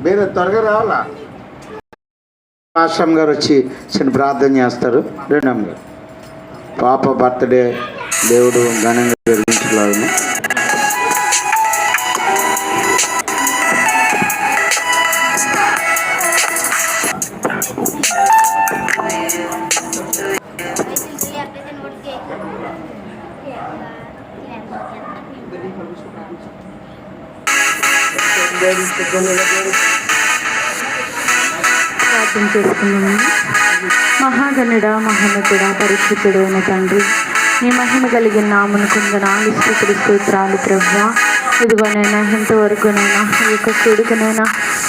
మీరు త్వరగా రావాలా. ఆశ్రమ్ గారు వచ్చి చిన్న ప్రార్థన చేస్తారు. రెండమ్మ గారు పాప బర్త్డే దేవుడు ఘనంగా జరిగించలాగా. ప్రార్థన చేసుకున్నాము. మహాగణుడా, మహోన్నతుడా, పరిశుద్ధుడు అయిన తండ్రి, నీ మహిమ కలిగిన నామను కొందనాలు స్తుతులు స్తోత్రాలు ప్రభువా. ఇదిగోనైనా ఇంతవరకునైనా ఈ యొక్క కొడుకునైనా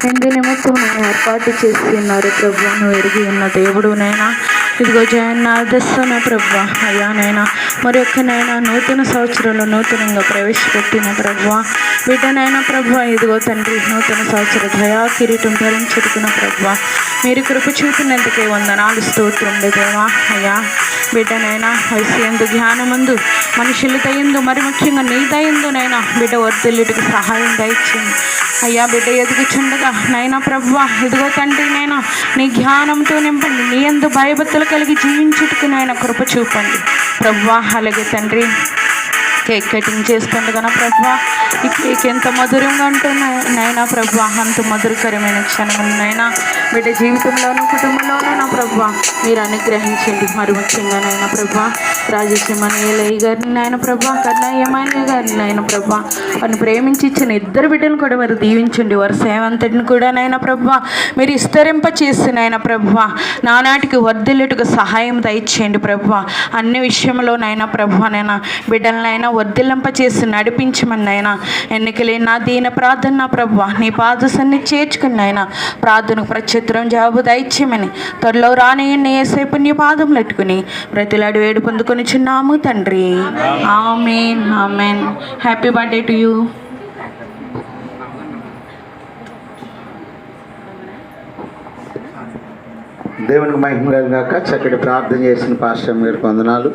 ఎందు నిమిత్తం నేను ఏర్పాటు చేసి ఉన్నారు ప్రభువా. నువ్వు ఎరిగి ఉన్న దేవుడునైనా ఇదిగో జయన్నాదస్తున్న ప్రభువా. అయ్యానైనా మరి ఒక్కనైనా నూతన సంవత్సరంలో నూతనంగా ప్రవేశపెట్టిన ప్రభువా బిడ్డనైనా ప్రభువా. ఇదిగో తండ్రి నూతన సంవత్సర దయా కిరీటం ధరించుకున్న ప్రభువా. మీరు కృప చూపినందుకే వందనాలు స్తోత్రం దేవా. అయ్యా బిడ్డనైనా వయసు ఎందు జ్ఞానమందు మనుషుల దయందు మరి ముఖ్యంగా నీ దయందునైనా బిడ్డ వర్ధిల్లుటకు సహాయం దయచేయండి అయ్యా. బిడ్డ ఎదుగుచుండగా నైనా ప్రభువా ఇదిగో తండ్రి నైనా నీ జ్ఞానంతో నింపండి. నీ యందు భయభక్తులు కలిగి జీవించుటకు నైనా కృప చూపండి ప్రభువా. అలాగే తండ్రి కేక్ కటింగ్ చేస్తుండగా ప్రభువా ఈ కేక్ ఎంత మధురంగా ఉంటుందైనా ప్రభువా అంత మధురకరమైన క్షణములనైనా బిడ్డ జీవితంలోనూ కుటుంబంలోనూ నా ప్రభువా మీరు అనుగ్రహించండి. మరి ముఖ్యంగానైనా ప్రభువా రాజేశ్వరమణి గారిని నాయన ప్రభా, కన్నయ్యమణి గారిని నాయన ప్రభా వారిని ప్రేమించి ఇచ్చిన ఇద్దరు బిడ్డను కూడా మీరు దీవించండి. వారి సేవ అంతటిని కూడా నాయన ప్రభా మీరు విస్తరింప చేసి నాయన ప్రభా నానాటికి వర్ధిల్లుటకు సహాయం దయచేయండి ప్రభా. అన్ని విషయంలో నాయన ప్రభా నైనా బిడ్డలనైనా వర్ధిల్లింప చేసి నడిపించమని నాయన ఎన్నికలే నా దీన ప్రార్థన నా ప్రభా నీ పాద సన్ని చేర్చుకుని నాయన ప్రార్థనకు ప్రత్యుత్తరం జవాబు దయచేయమని త్వరలో రానియన్ని ఏసేపు నీ పాదం పెట్టుకుని ప్రతిలాడి వేడు పొందుకొని చిన్నాము తండ్రి. Amen amen. Happy birthday to you. దేవునికి మహిమ కలిగాక చక్కటి ప్రార్థన చేసిన పాస్టర్ గారికి వందనాలు.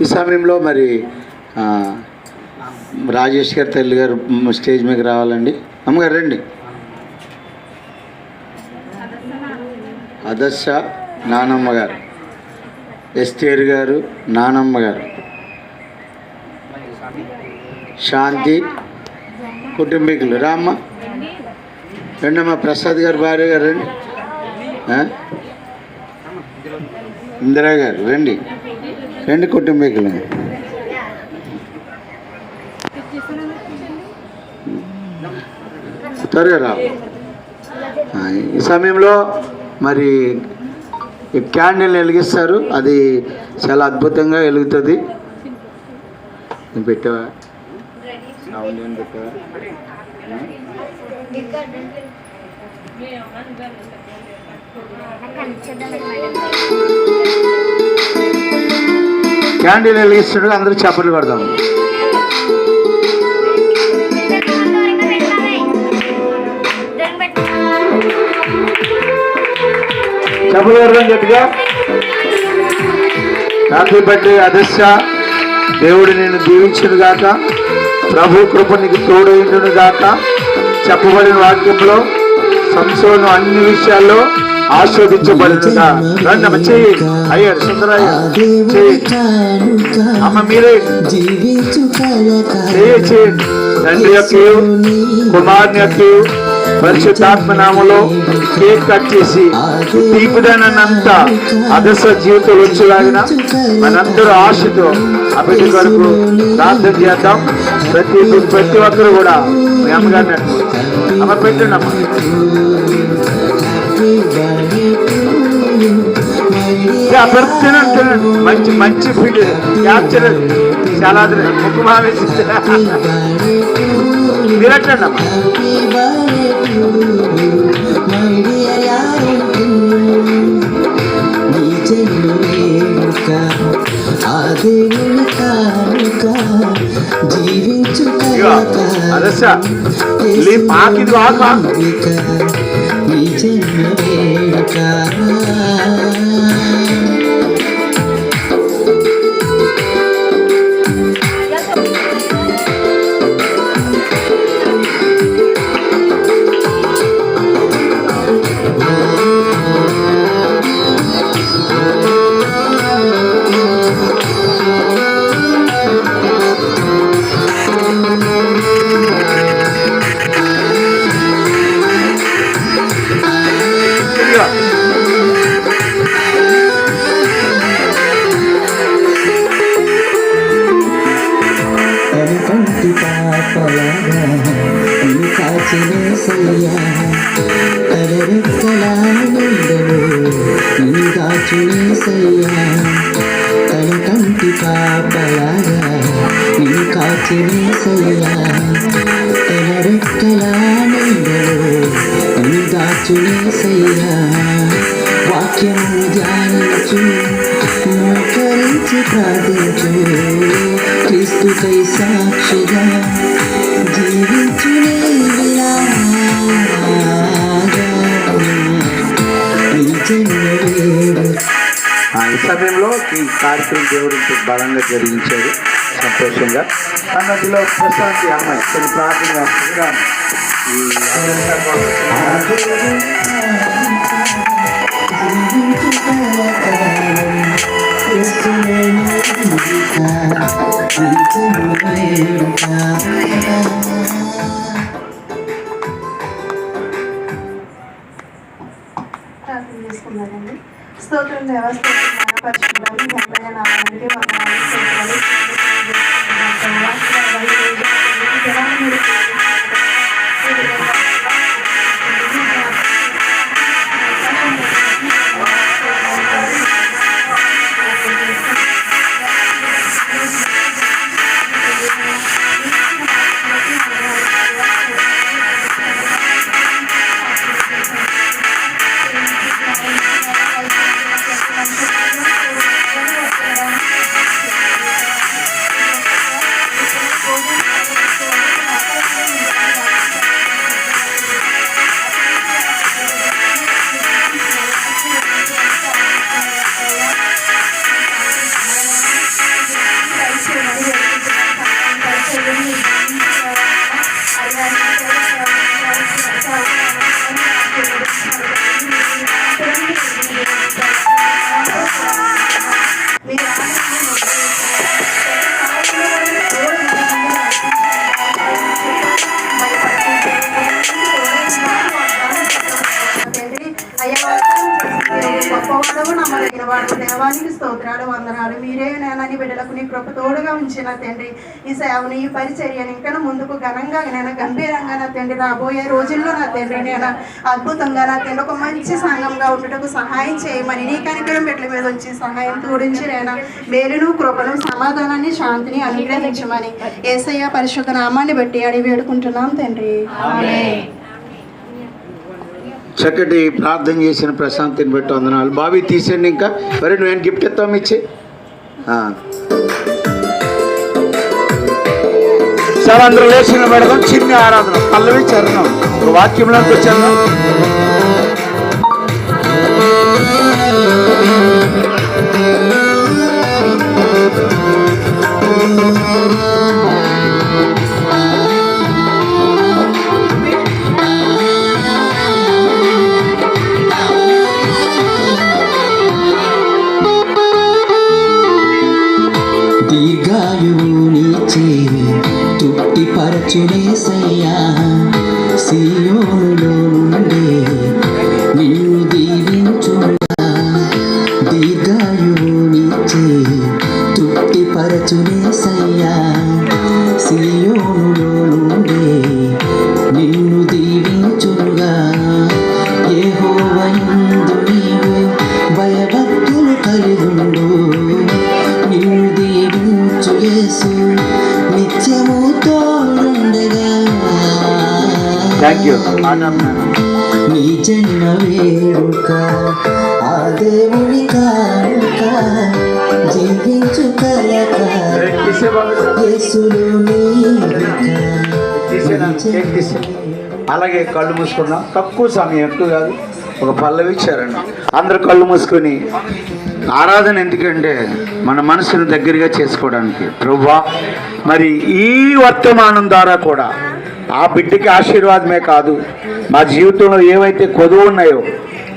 ఈ సమయంలో మరి రాజేష్ గారి తల్లి గారు స్టేజ్ మీద రావాలండి. అమ్మగారు రండి. అదర్శ నానమ్మ గారు, ఎస్టేర్ గారు, నానమ్మ గారు, శాంతి కుటుంబీకులు రామ్మ రెండమ్మ. ప్రసాద్ గారు భార్య గారు రండి. ఇందిరా గారు రండి. రెండు కుటుంబీకులు త్వరగా రా. ఈ సమయంలో మరి క్యాండిల్ వెలిగిస్తారు. అది చాలా అద్భుతంగా వెలుగుతుంది. పెట్టావా పెట్టావా? క్యాండిల్ వెలిగిస్తాడు. అందరూ చప్పట్లు కొడదాం. చప్పట్లు కొడదాం గట్టిగా. Happy birthday Adarsha. దేవుడు నేను దీవించును గాక. ప్రభు కృప నీకు తోడైండును గాక. చెప్పబడిన వాక్యంలో సంసోను అన్ని విషయాల్లో ఆస్వాదించబడుతుందా. చెయ్యి అయ్యారు సుందరయ్య అమ్మ మీరే చేయండి. తండ్రి యొక్క కుమారుని యొక్క పరిశుద్ధాత్మ నామలో కేక్ కట్ చేసి తీపిదనంతా అదర్శ జీవితంలో వచ్చేలాగిన మనందరూ ఆశతో అభివృద్ధి కొరకు ప్రార్థన చేద్దాం. ప్రతి ఒక్కరు కూడా మీ అమ్మగారిని అమ్మ పెట్టండి. అమ్మ మంచి మంచి ఫీడ్ క్యాప్చర్ చాలా ముక్కు భావేసి మీరట్టండి అమ్మ. ఆ దేవుని కానుక జీవించు నీ జన్మ వేడుక కంటి పాపలాగా నీ కాచినేసయ్యా తలరెక్కలా నిండలు నీ దాచునేసయ్యా తన కంటి పాపలాగా నీ కాచినేసయ్యా తలరెక్కలా నిండలు నీ దాచునేసయ్యా వాక్యము ధ్యానించు మోకరించి ప్రార్థించు క్రీస్తుకై సాక్షిగా జీవించు ఈ సమయంలో ఈ కార్యక్రమం దేవుడు బలంగా జరిగించాడు సంతోషంగా. అన్నదిలో ప్రశాంతి అమ్మాయి కొన్ని ప్రార్థన చేసుకున్నారండి. స్తోత్రం వ్యవస్థ పరిశుభ్రాన్ని గంటగా నామానికి గొప్పవాడవు నమ్మదగిన వాడు దేవానికి స్తోత్రాలు వందనాలు. మీరే నేనని బిడ్డలకు నీ కృప తోడుగా ఉంచిన తండ్రి ఈ సేవను ఈ పరిచర్యను ఇంకా ముందుకు ఘనంగా నేను గంభీరంగా నా తండ్రి రాబోయే రోజుల్లో నా తండ్రి నేను అద్భుతంగా నా తండ్రి ఒక మంచి సంఘంగా ఉండటకు సహాయం చేయమని నీ కనికరం బిడ్డల మీద వచ్చి సహాయం తోడించి నేను మేలును కృపను సమాధానాన్ని శాంతిని అనుగ్రహించమని యేసయ్య పరిశుద్ధ నామాన్ని బట్టి అడిగి వేడుకుంటున్నాం తండ్రి. చక్కటి ప్రార్థన చేసిన ప్రశాంతిని బట్టి వందనాలు. బాబీ తీసేయండి. ఇంకా మరి నువ్వేం గిఫ్ట్ ఇస్తాం ఇచ్చి సార్ అందరూ లేచిన పెడదాం. చిన్న ఆరాధన పల్లవి చరణం వాక్యంలోకి వచ్చాను. దీర్ఘాయువునిచ్చి తృప్తిపరచునేసయ్యా సీయోనులో నుండి నిన్ను దీవించుగా. దీర్ఘాయువునిచ్చి తృప్తిపరచునేసయ్యా సీయోనులో నుండి నిన్ను దీవించుగా. యెహోవా యందు నీవు భయభక్తులు కలిగుండు. నిన్ను దీవించు యేసు నిత్యము తోడుండగా. Thank you. నీ జన్మ వేడుక ఆ దేవుని కానుక జీవించు కలక యేసులో అలాగే కళ్ళు మూసుకున్నాం. తక్కువ సమయం, ఎక్కువ కాదు, ఒక పల్లవి ఇచ్చారండి. అందరు కళ్ళు మూసుకొని ఆరాధన ఎందుకంటే మన మనసును దగ్గరగా చేసుకోవడానికి. ప్రభువా, మరి ఈ వర్తమానం ద్వారా కూడా ఆ బిడ్డకి ఆశీర్వాదమే కాదు, మా జీవితంలో ఏవైతే కొదువు ఉన్నాయో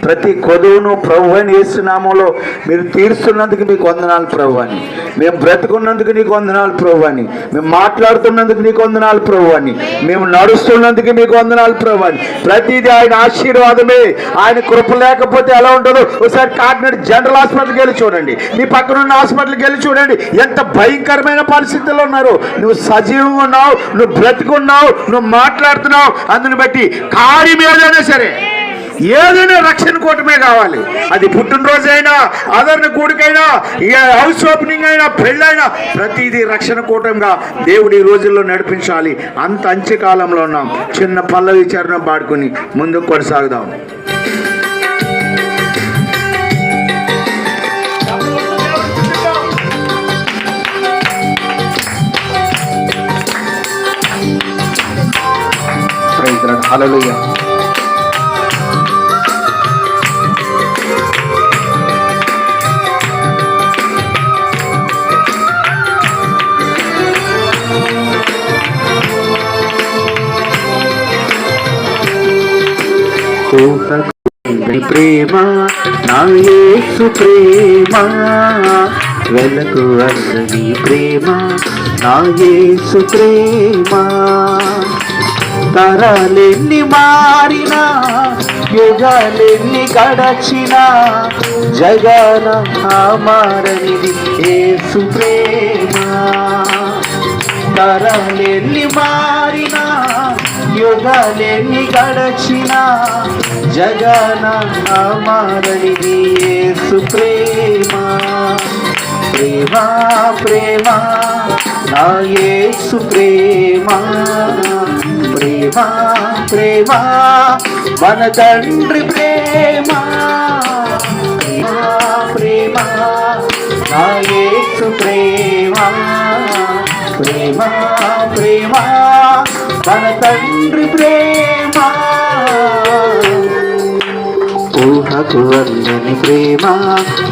ప్రతి కొదువును ప్రభు అని యేసునామంలో మీరు తీరుస్తున్నందుకు మీకు వందనాలు ప్రభు అని, మేము బ్రతుకున్నందుకు నీకు వందనాలు ప్రభు అని, మేము మాట్లాడుతున్నందుకు నీకు వందనాలు ప్రభు అని, మేము నడుస్తున్నందుకు మీకు వందనాలు ప్రభు అని. ప్రతిదీ ఆయన ఆశీర్వాదమే. ఆయన కృప లేకపోతే ఎలా ఉంటుందో ఒకసారి కాకినాడ జనరల్ హాస్పిటల్కి వెళ్ళి చూడండి, నీ పక్కన ఉన్న హాస్పిటల్కి వెళ్ళి చూడండి, ఎంత భయంకరమైన పరిస్థితుల్లో ఉన్నారు. నువ్వు సజీవంగా ఉన్నావు, నువ్వు బ్రతుకున్నావు, నువ్వు మాట్లాడుతున్నావు. అందుని బట్టి కార్యం ఏదైనా సరే, ఏదైనా రక్షణ కూటమే కావాలి. అది పుట్టినరోజు అయినా, ఆదరణ కూడికైనా, హౌస్ ఓపెనింగ్ అయినా, పెళ్ళైనా, ప్రతిదీ రక్షణ కూటంగా దేవుడు ఈ రోజుల్లో నడిపించాలి. అంత అంత్యకాలంలో ఉన్నాం. చిన్న పల్లవి చరణం పాడుకుని ముందుకు కొనసాగుదాం. హల్లెలూయా. ప్రేమ నా యేసు ప్రేమ, వెలకు అందని ప్రేమ నా యేసు ప్రేమ. తరాలెన్ని మారినా, యుగాలెన్ని గడచినా, జగన మారనిది యేసు ప్రేమ. తరాలెన్ని మారినా, యుగాలెన్ని గడచినా, జగన మారనిది యేసు ప్రేమ. ప్రేమ ప్రేమ నా యేసు ప్రేమ, ప్రేమ ప్రేమ మన తండ్రి ప్రేమ. ప్రేమ ప్రేమ నా యేసు ప్రేమ, ప్రేమ ప్రేమ మన తండ్రి ప్రేమ. ఊహకు అందని ప్రేమ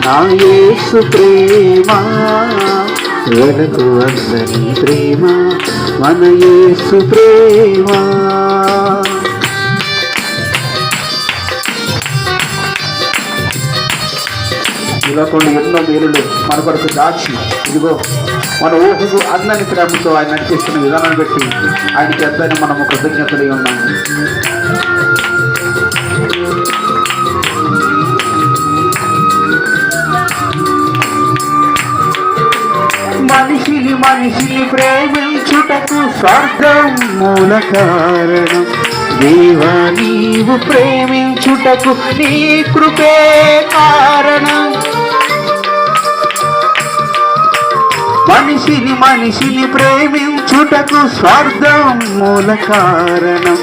నా యేసు ప్రేమ, వెలకు అందని ప్రేమ మన యేసు ప్రేమ. ఇలా కొన్ని ఎన్నో మేలులు మన కొరకు దాచి, ఇదిగో మన ఊహకు అందని ప్రేమతో ఆయన నడిపిస్తున్న విధానాన్ని బట్టి ఆయనకి ఎంతైనా మనము కృతజ్ఞతలై ఉన్నాము. మనిషిని మనిషిని ప్రేమించుటకు స్వార్థం మూల కారణం. దేవా నీవు ప్రేమించుటకు నీ కృపే కారణం. మనిషిని మనిషిని ప్రేమించుటకు స్వార్థం మూల కారణం.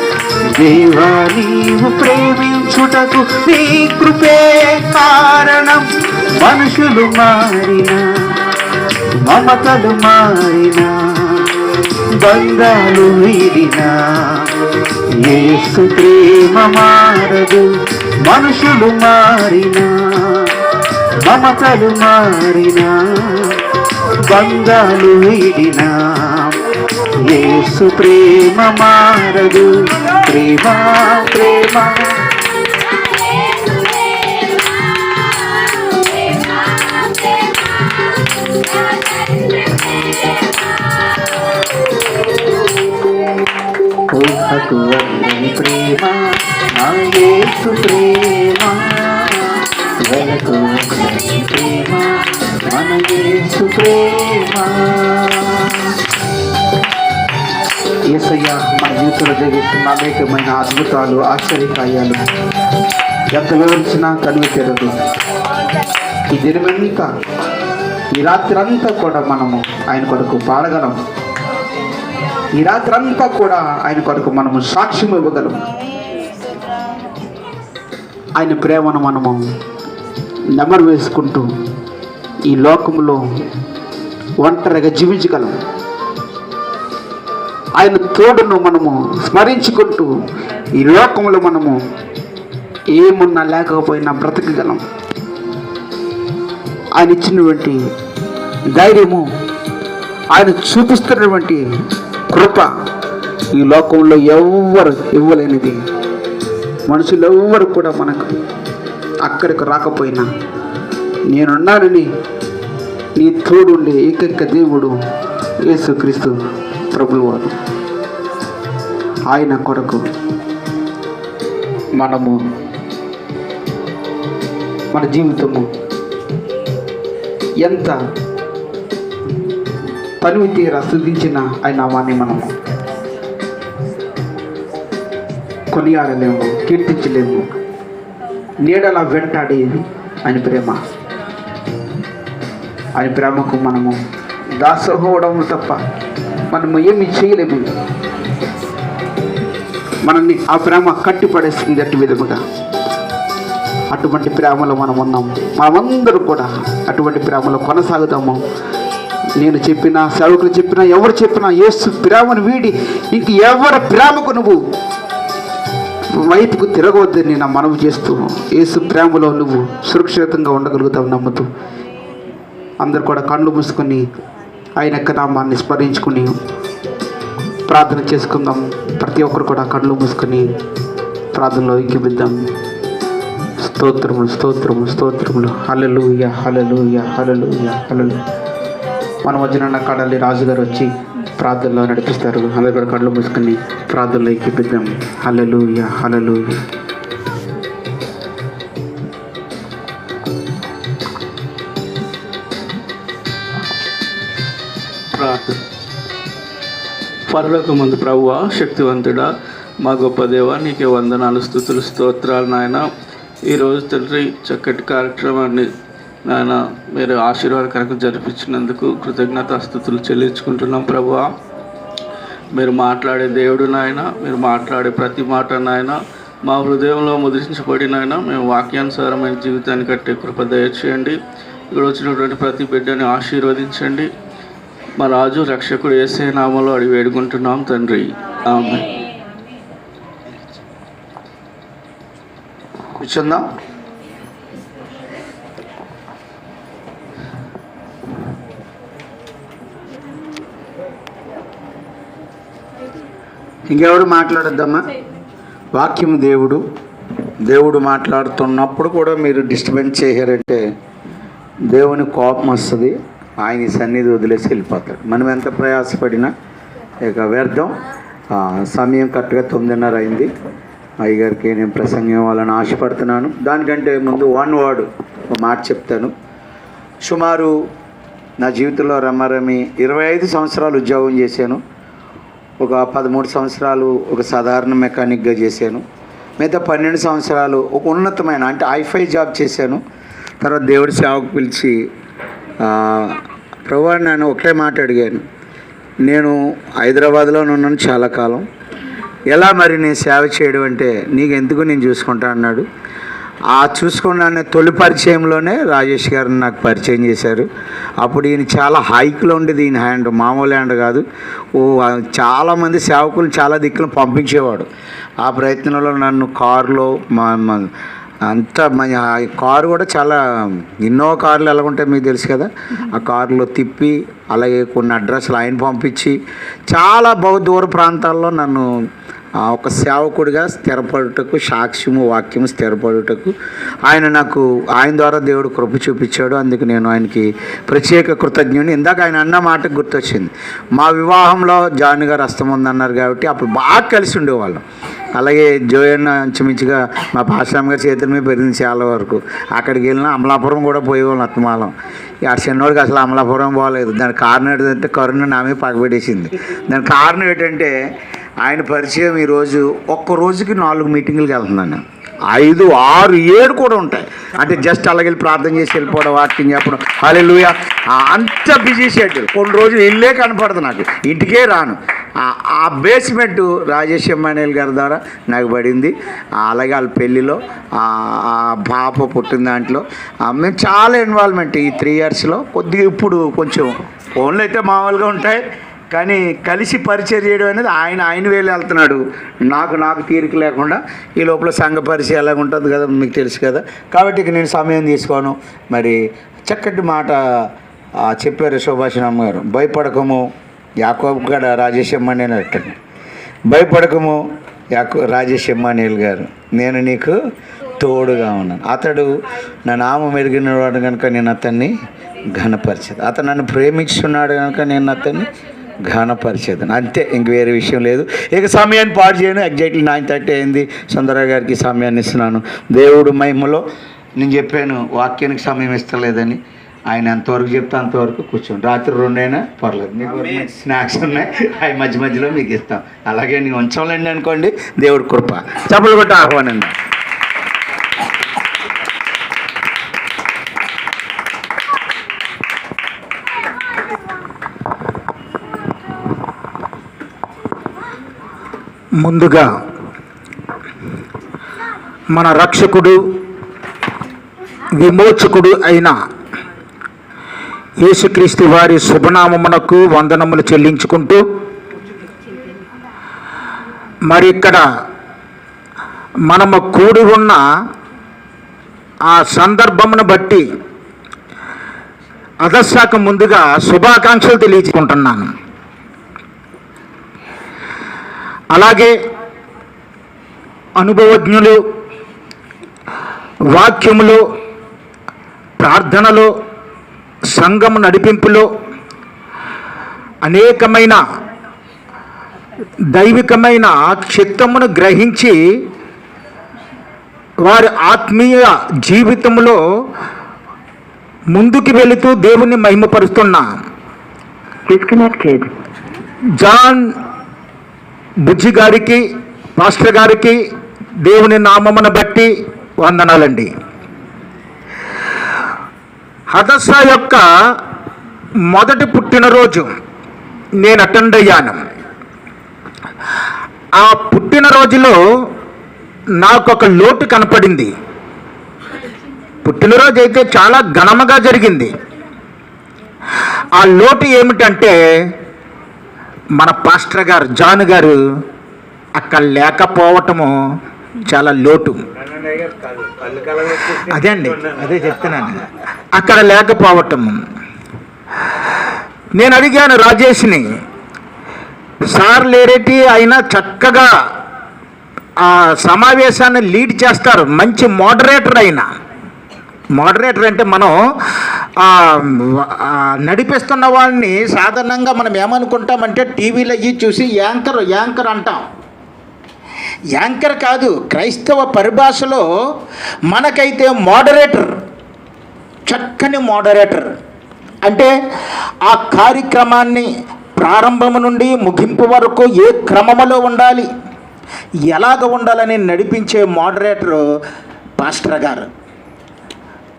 దేవా నీవు ప్రేమించుటకు నీ కృపే కారణం. మనుషులు మారినా, మమతలు మారినా, బంధాలు వీడినా, యేసు ప్రేమ మారదు. మనుషులు మారినా, మమతలు మారినా, బంధాలు వీడినా, యేసు ప్రేమ మారదు. ప్రేమ ప్రేమ ఊహకు అందని ప్రేమ నా యేసు ప్రేమ, వెలకు అందని ప్రేమ మన యేసు ప్రేమ. యేసయ్య మన జీవితంలో జరిగిస్తున్న అనేకమైన అద్భుతాలు, ఆశ్చర్యకార్యాలు ఎంత వివరించినా కనువి తెరదు. ఈ దినమంతా, ఈ రాత్రి అంతా కూడా మనము ఆయన కొరకు పాడగలం. ఈ రాత్రి అంతా కూడా ఆయన కొరకు మనము సాక్ష్యం ఇవ్వగలం. ఆయన ప్రేమను మనము నెమరు వేసుకుంటూ ఈ లోకంలో ఒంటరిగా జీవించగలం. ఆయన తోడును మనము స్మరించుకుంటూ ఈ లోకంలో మనము ఏమున్నా లేకపోయినా బ్రతకగలం. ఆయన ఇచ్చినటువంటి ధైర్యము, ఆయన చూపిస్తున్నటువంటి కృప ఈ లోకంలో ఎవ్వరు ఇవ్వలేనిది. మనుషులు ఎవ్వరు కూడా మనకు అక్కడికి రాకపోయినా నేనున్నానని నీ తోడుండే ఏకైక దేవుడు యేసుక్రీస్తు ప్రభువు వారు. ఆయన కొరకు మనము మన జీవితము ఎంత తనివి తీరా స్తుతించిన ఆయన నామాన్ని మనము కొనియాడలేము, కీర్తించలేము. నీడలా వెంటాడేది ఆయన ప్రేమ. ఆయన ప్రేమకు మనము దాసోహవడం తప్ప మనము ఏమి చేయలేము. మనల్ని ఆ ప్రేమ కట్టిపడేస్తుంది అటు విధముగా. అటువంటి ప్రేమలో మనం ఉన్నాము. మనమందరూ కూడా అటువంటి ప్రేమలో కొనసాగుతాము. నేను చెప్పినా, సేవకులు చెప్పినా, ఎవరు చెప్పినా యేసు ప్రేమను వీడి ఇంక ఎవరి ప్రేమకు నువ్వు వైపుకు తిరగవద్దని నా మనవి చేస్తూ యేసు ప్రేమలో నువ్వు సురక్షితంగా ఉండగలుగుతావు నమ్ముతూ అందరు కూడా కళ్ళు మూసుకొని ఆయన యొక్క నామాన్ని స్మరించుకుని ప్రార్థన చేసుకుందాం. ప్రతి ఒక్కరు కూడా కళ్ళు మూసుకొని ప్రార్థనలో ఎక్కిపిద్దాం. స్తోత్రములు, స్తోత్రములు, స్తోత్రములు. హల్లెలూయా, హల్లెలూయా, హల్లెలూయా, హల్లెలూయా. మన మధ్యన కడలి రాజుగారు వచ్చి ప్రార్థనలో నడిపిస్తారు. అందరు కూడా కళ్ళు మూసుకొని ప్రార్థనలో ఎక్కిపిద్దాం. హల్లెలూయా, హల్లెలూయా. ప్రార్థన. పరలోకమందు ప్రభువా, శక్తివంతుడా, మా గొప్ప దేవా, నీకే వందనాలు, స్తుతులు, స్తోత్రాలు నాయన. ఈరోజు తండ్రి చక్కటి కార్యక్రమాన్ని నాయన మీరు ఆశీర్వాదకరంగా జరిపించినందుకు కృతజ్ఞతాస్తుతులు చెల్లించుకుంటున్నాం ప్రభువా. మీరు మాట్లాడే దేవుడు నాయన, మీరు మాట్లాడే ప్రతి మాట నాయన మా హృదయంలో ముద్రించబడిన నాయన మేము వాక్యానుసారమైన జీవితాన్ని కట్టే కృప దయచేయండి. ఇక్కడ వచ్చినటువంటి ప్రతి బిడ్డని ఆశీర్వదించండి. మా రాజు రక్షకుడు యేసే నామములో అడిగి వేడుకుంటున్నాం తండ్రి, ఆమేన్. కూర్చుందాం. ఇంకెవరు మాట్లాడొద్దమ్మా. వాక్యం దేవుడు మాట్లాడుతున్నప్పుడు కూడా మీరు డిస్టర్బెన్స్ చేశారంటే దేవుని కోపం వస్తుంది. ఆయన సన్నిధి వదిలేసి వెళ్ళిపోతాడు. మనం ఎంత ప్రయాసపడినా ఇక వ్యర్థం. సమయం కరెక్ట్గా 9:30 అయింది. అయ్యగారికి నేను ప్రసంగం ఇవ్వాలని ఆశపడుతున్నాను. దానికంటే ముందు వన్ వర్డ్ ఒక మాట చెప్తాను. సుమారు నా జీవితంలో రమారమి 25 సంవత్సరాలు ఉద్యోగం చేశాను. ఒక 13 సంవత్సరాలు ఒక సాధారణ మెకానిక్గా చేశాను. మిగతా 12 సంవత్సరాలు ఒక ఉన్నతమైన అంటే హైఫై జాబ్ చేశాను. తర్వాత దేవుడి సేవకు పిలిచి ప్రభువా, నేను ఒకే మాట అడిగాను. నేను హైదరాబాద్లో ఉన్నాను చాలా కాలం, ఎలా మరి నేను సేవ చేయడం అంటే నీకు ఎందుకు నేను చూసుకుంటా అన్నాడు. ఆ చూసుకున్న తొలి పరిచయంలోనే రాజేష్ గారిని నాకు పరిచయం చేశారు. అప్పుడు ఈయన చాలా హైక్లో ఉండేది. ఈయన హ్యాండ్ మామూలు హ్యాండ్ కాదు. చాలామంది సేవకులు చాలా దిక్కులు పంపించేవాడు. ఆ ప్రయత్నంలో నన్ను కారులో అంతా కారు కూడా చాలా ఎన్నో కార్లు ఎలా ఉంటాయి మీకు తెలుసు కదా. ఆ కారులో తిప్పి అలాగే కొన్ని అడ్రస్లు ఆయన పంపించి చాలా బహుదూర ప్రాంతాల్లో నన్ను ఒక సేవకుడిగా స్థిరపడుటకు, సాక్ష్యము వాక్యము స్థిరపడుటకు ఆయన ద్వారా దేవుడు కృప చూపించాడు. అందుకు నేను ఆయనకి ప్రత్యేక కృతజ్ఞుని. ఇందాక ఆయన అన్న మాటకు గుర్తొచ్చింది. మా వివాహంలో జాన్ గారు హస్తం ఉందన్నారు కాబట్టి అప్పుడు బాగా కలిసి ఉండేవాళ్ళం. అలాగే జోయన్న ఇంచుమించుగా మా భాషామ్మ గారి చేతుల మీద పెరిగింది చాలా వరకు. అక్కడికి వెళ్ళినా అమలాపురం కూడా పోయేవాళ్ళం అత్తమాలం. ఆ చిన్నోడికి అసలు అమలాపురం పోలేదు. దానికి కారణం ఏంటంటే కరుణ నా మీద పగబెట్టేసింది. దానికి కారణం ఏంటంటే ఆయన పరిచయం ఈరోజు ఒక్క రోజుకి 4 మీటింగులకి వెళ్తున్నాను. 5, 6, 7 కూడా ఉంటాయి. అంటే జస్ట్ అలాగే ప్రార్థన చేసి వెళ్ళిపోవడం, వాక్యం చెప్పడం, హల్లెలూయా. అంత బిజీ షెడ్యూల్. కొన్ని రోజులు ఇల్లే కనపడదు నాకు, ఇంటికే రాను. ఆ బేస్మెంట్ రాజేష్ ఎమ్మానుయేల్ గారి ద్వారా నాకు పడింది. అలాగే వాళ్ళ పెళ్ళిలో ఆ పాప పుట్టిన దాంట్లో మేము చాలా ఇన్వాల్వ్మెంట్ ఈ 3 yearsలో. కొద్దిగా ఇప్పుడు కొంచెం ఫోన్లు అయితే మామూలుగా ఉంటాయి, కానీ కలిసి పరిచయం చేయడం అనేది ఆయన వేలు వెళ్తున్నాడు, నాకు తీరిక లేకుండా. ఈ లోపల సంఘ పరిచయం ఎలాగ ఉంటుంది కదా, మీకు తెలుసు కదా. కాబట్టి ఇక నేను సమయం తీసుకోను. మరి చక్కటి మాట చెప్పారు సుభాషిణమ్మ గారు. భయపడకము యాకోబు గడ రాజేష్ ఎమ్మానుయేల్ అట్టండి, భయపడకము రాజేష్ ఎమ్మానుయేల్ గారు, నేను నీకు తోడుగా ఉన్నాను. అతడు నా నామం ఎరిగినవాడు కనుక నేను అతన్ని ఘనపరిచేది, అతను నన్ను ప్రేమించున్నాడు కనుక నేను అతన్ని ఘనపరిచేదాను. అంతే, ఇంక వేరే విషయం లేదు. ఇక సమయాన్ని పాడు చేయను. ఎగ్జాక్ట్లీ 9:30 అయింది. సుందరరావు గారికి సమయాన్ని ఇస్తున్నాను. దేవుడు మహిమలో నేను చెప్పాను వాక్యానికి సమయం ఇస్తలేదని. ఆయన ఎంతవరకు చెప్తే అంతవరకు కూర్చోండి. రాత్రి 2 అయినా పర్లేదు, మీకు స్నాక్స్ ఉన్నాయి, అవి మధ్య మధ్యలో మీకు ఇస్తాం. అలాగే నేను ఉంచలేండి అనుకోండి, దేవుడి కృప. చప్పలు కొట్టి ఆహ్వానండి. ముందుగా మన రక్షకుడు విమోచకుడు అయిన యేసుక్రీస్తు వారి శుభనామమునకు వందనములు చెల్లించుకుంటూ, మరి ఇక్కడ మనము కూడి ఉన్న ఆ సందర్భమును బట్టి అదశాఖ ముందుగా శుభాకాంక్షలు తెలియజేసుకుంటున్నాను. అలాగే అనుభవజ్ఞులు వాక్యములు, ప్రార్థనలు, సంఘము నడిపింపులో అనేకమైన దైవికమైన చిత్తమును గ్రహించి వారి ఆత్మీయ జీవితంలో ముందుకు వెళుతూ దేవుని మహిమపరుస్తున్న జాన్ బుజ్జి గారికి, పాస్టర్ గారికి దేవుని నామమును బట్టి వందనాలండి. హదస్స యొక్క మొదటి పుట్టినరోజు నేను అటెండ్ అయ్యాను. ఆ పుట్టినరోజులో నాకు ఒక లోటు కనపడింది. పుట్టినరోజు అయితే చాలా ఘనముగా జరిగింది. ఆ లోటు ఏమిటంటే, మన పాస్టర్ గారు జాన్ గారు అక్కడ లేకపోవటము చాలా లోటు. అదే అండి, అదే చెప్తున్నాను, అక్కడ లేకపోవటము. నేను అడిగాను రాజేష్ని, సార్ లేరేటి అయినా చక్కగా ఆ సమావేశాన్ని లీడ్ చేస్తారు, మంచి మోడరేటర్ అయినా. మోడరేటర్ అంటే మనం నడిపిస్తున్న వాళ్ళని సాధారణంగా మనం ఏమనుకుంటామంటే టీవీలో అయ్యి చూసి యాంకర్ అంటాం. యాంకర్ కాదు, క్రైస్తవ పరిభాషలో మనకైతే మోడరేటర్, చక్కని మోడరేటర్ అంటే ఆ కార్యక్రమాన్ని ప్రారంభం నుండి ముగింపు వరకు ఏ క్రమములో ఉండాలి, ఎలాగ ఉండాలని నడిపించే మోడరేటరు పాస్టర్ గారు.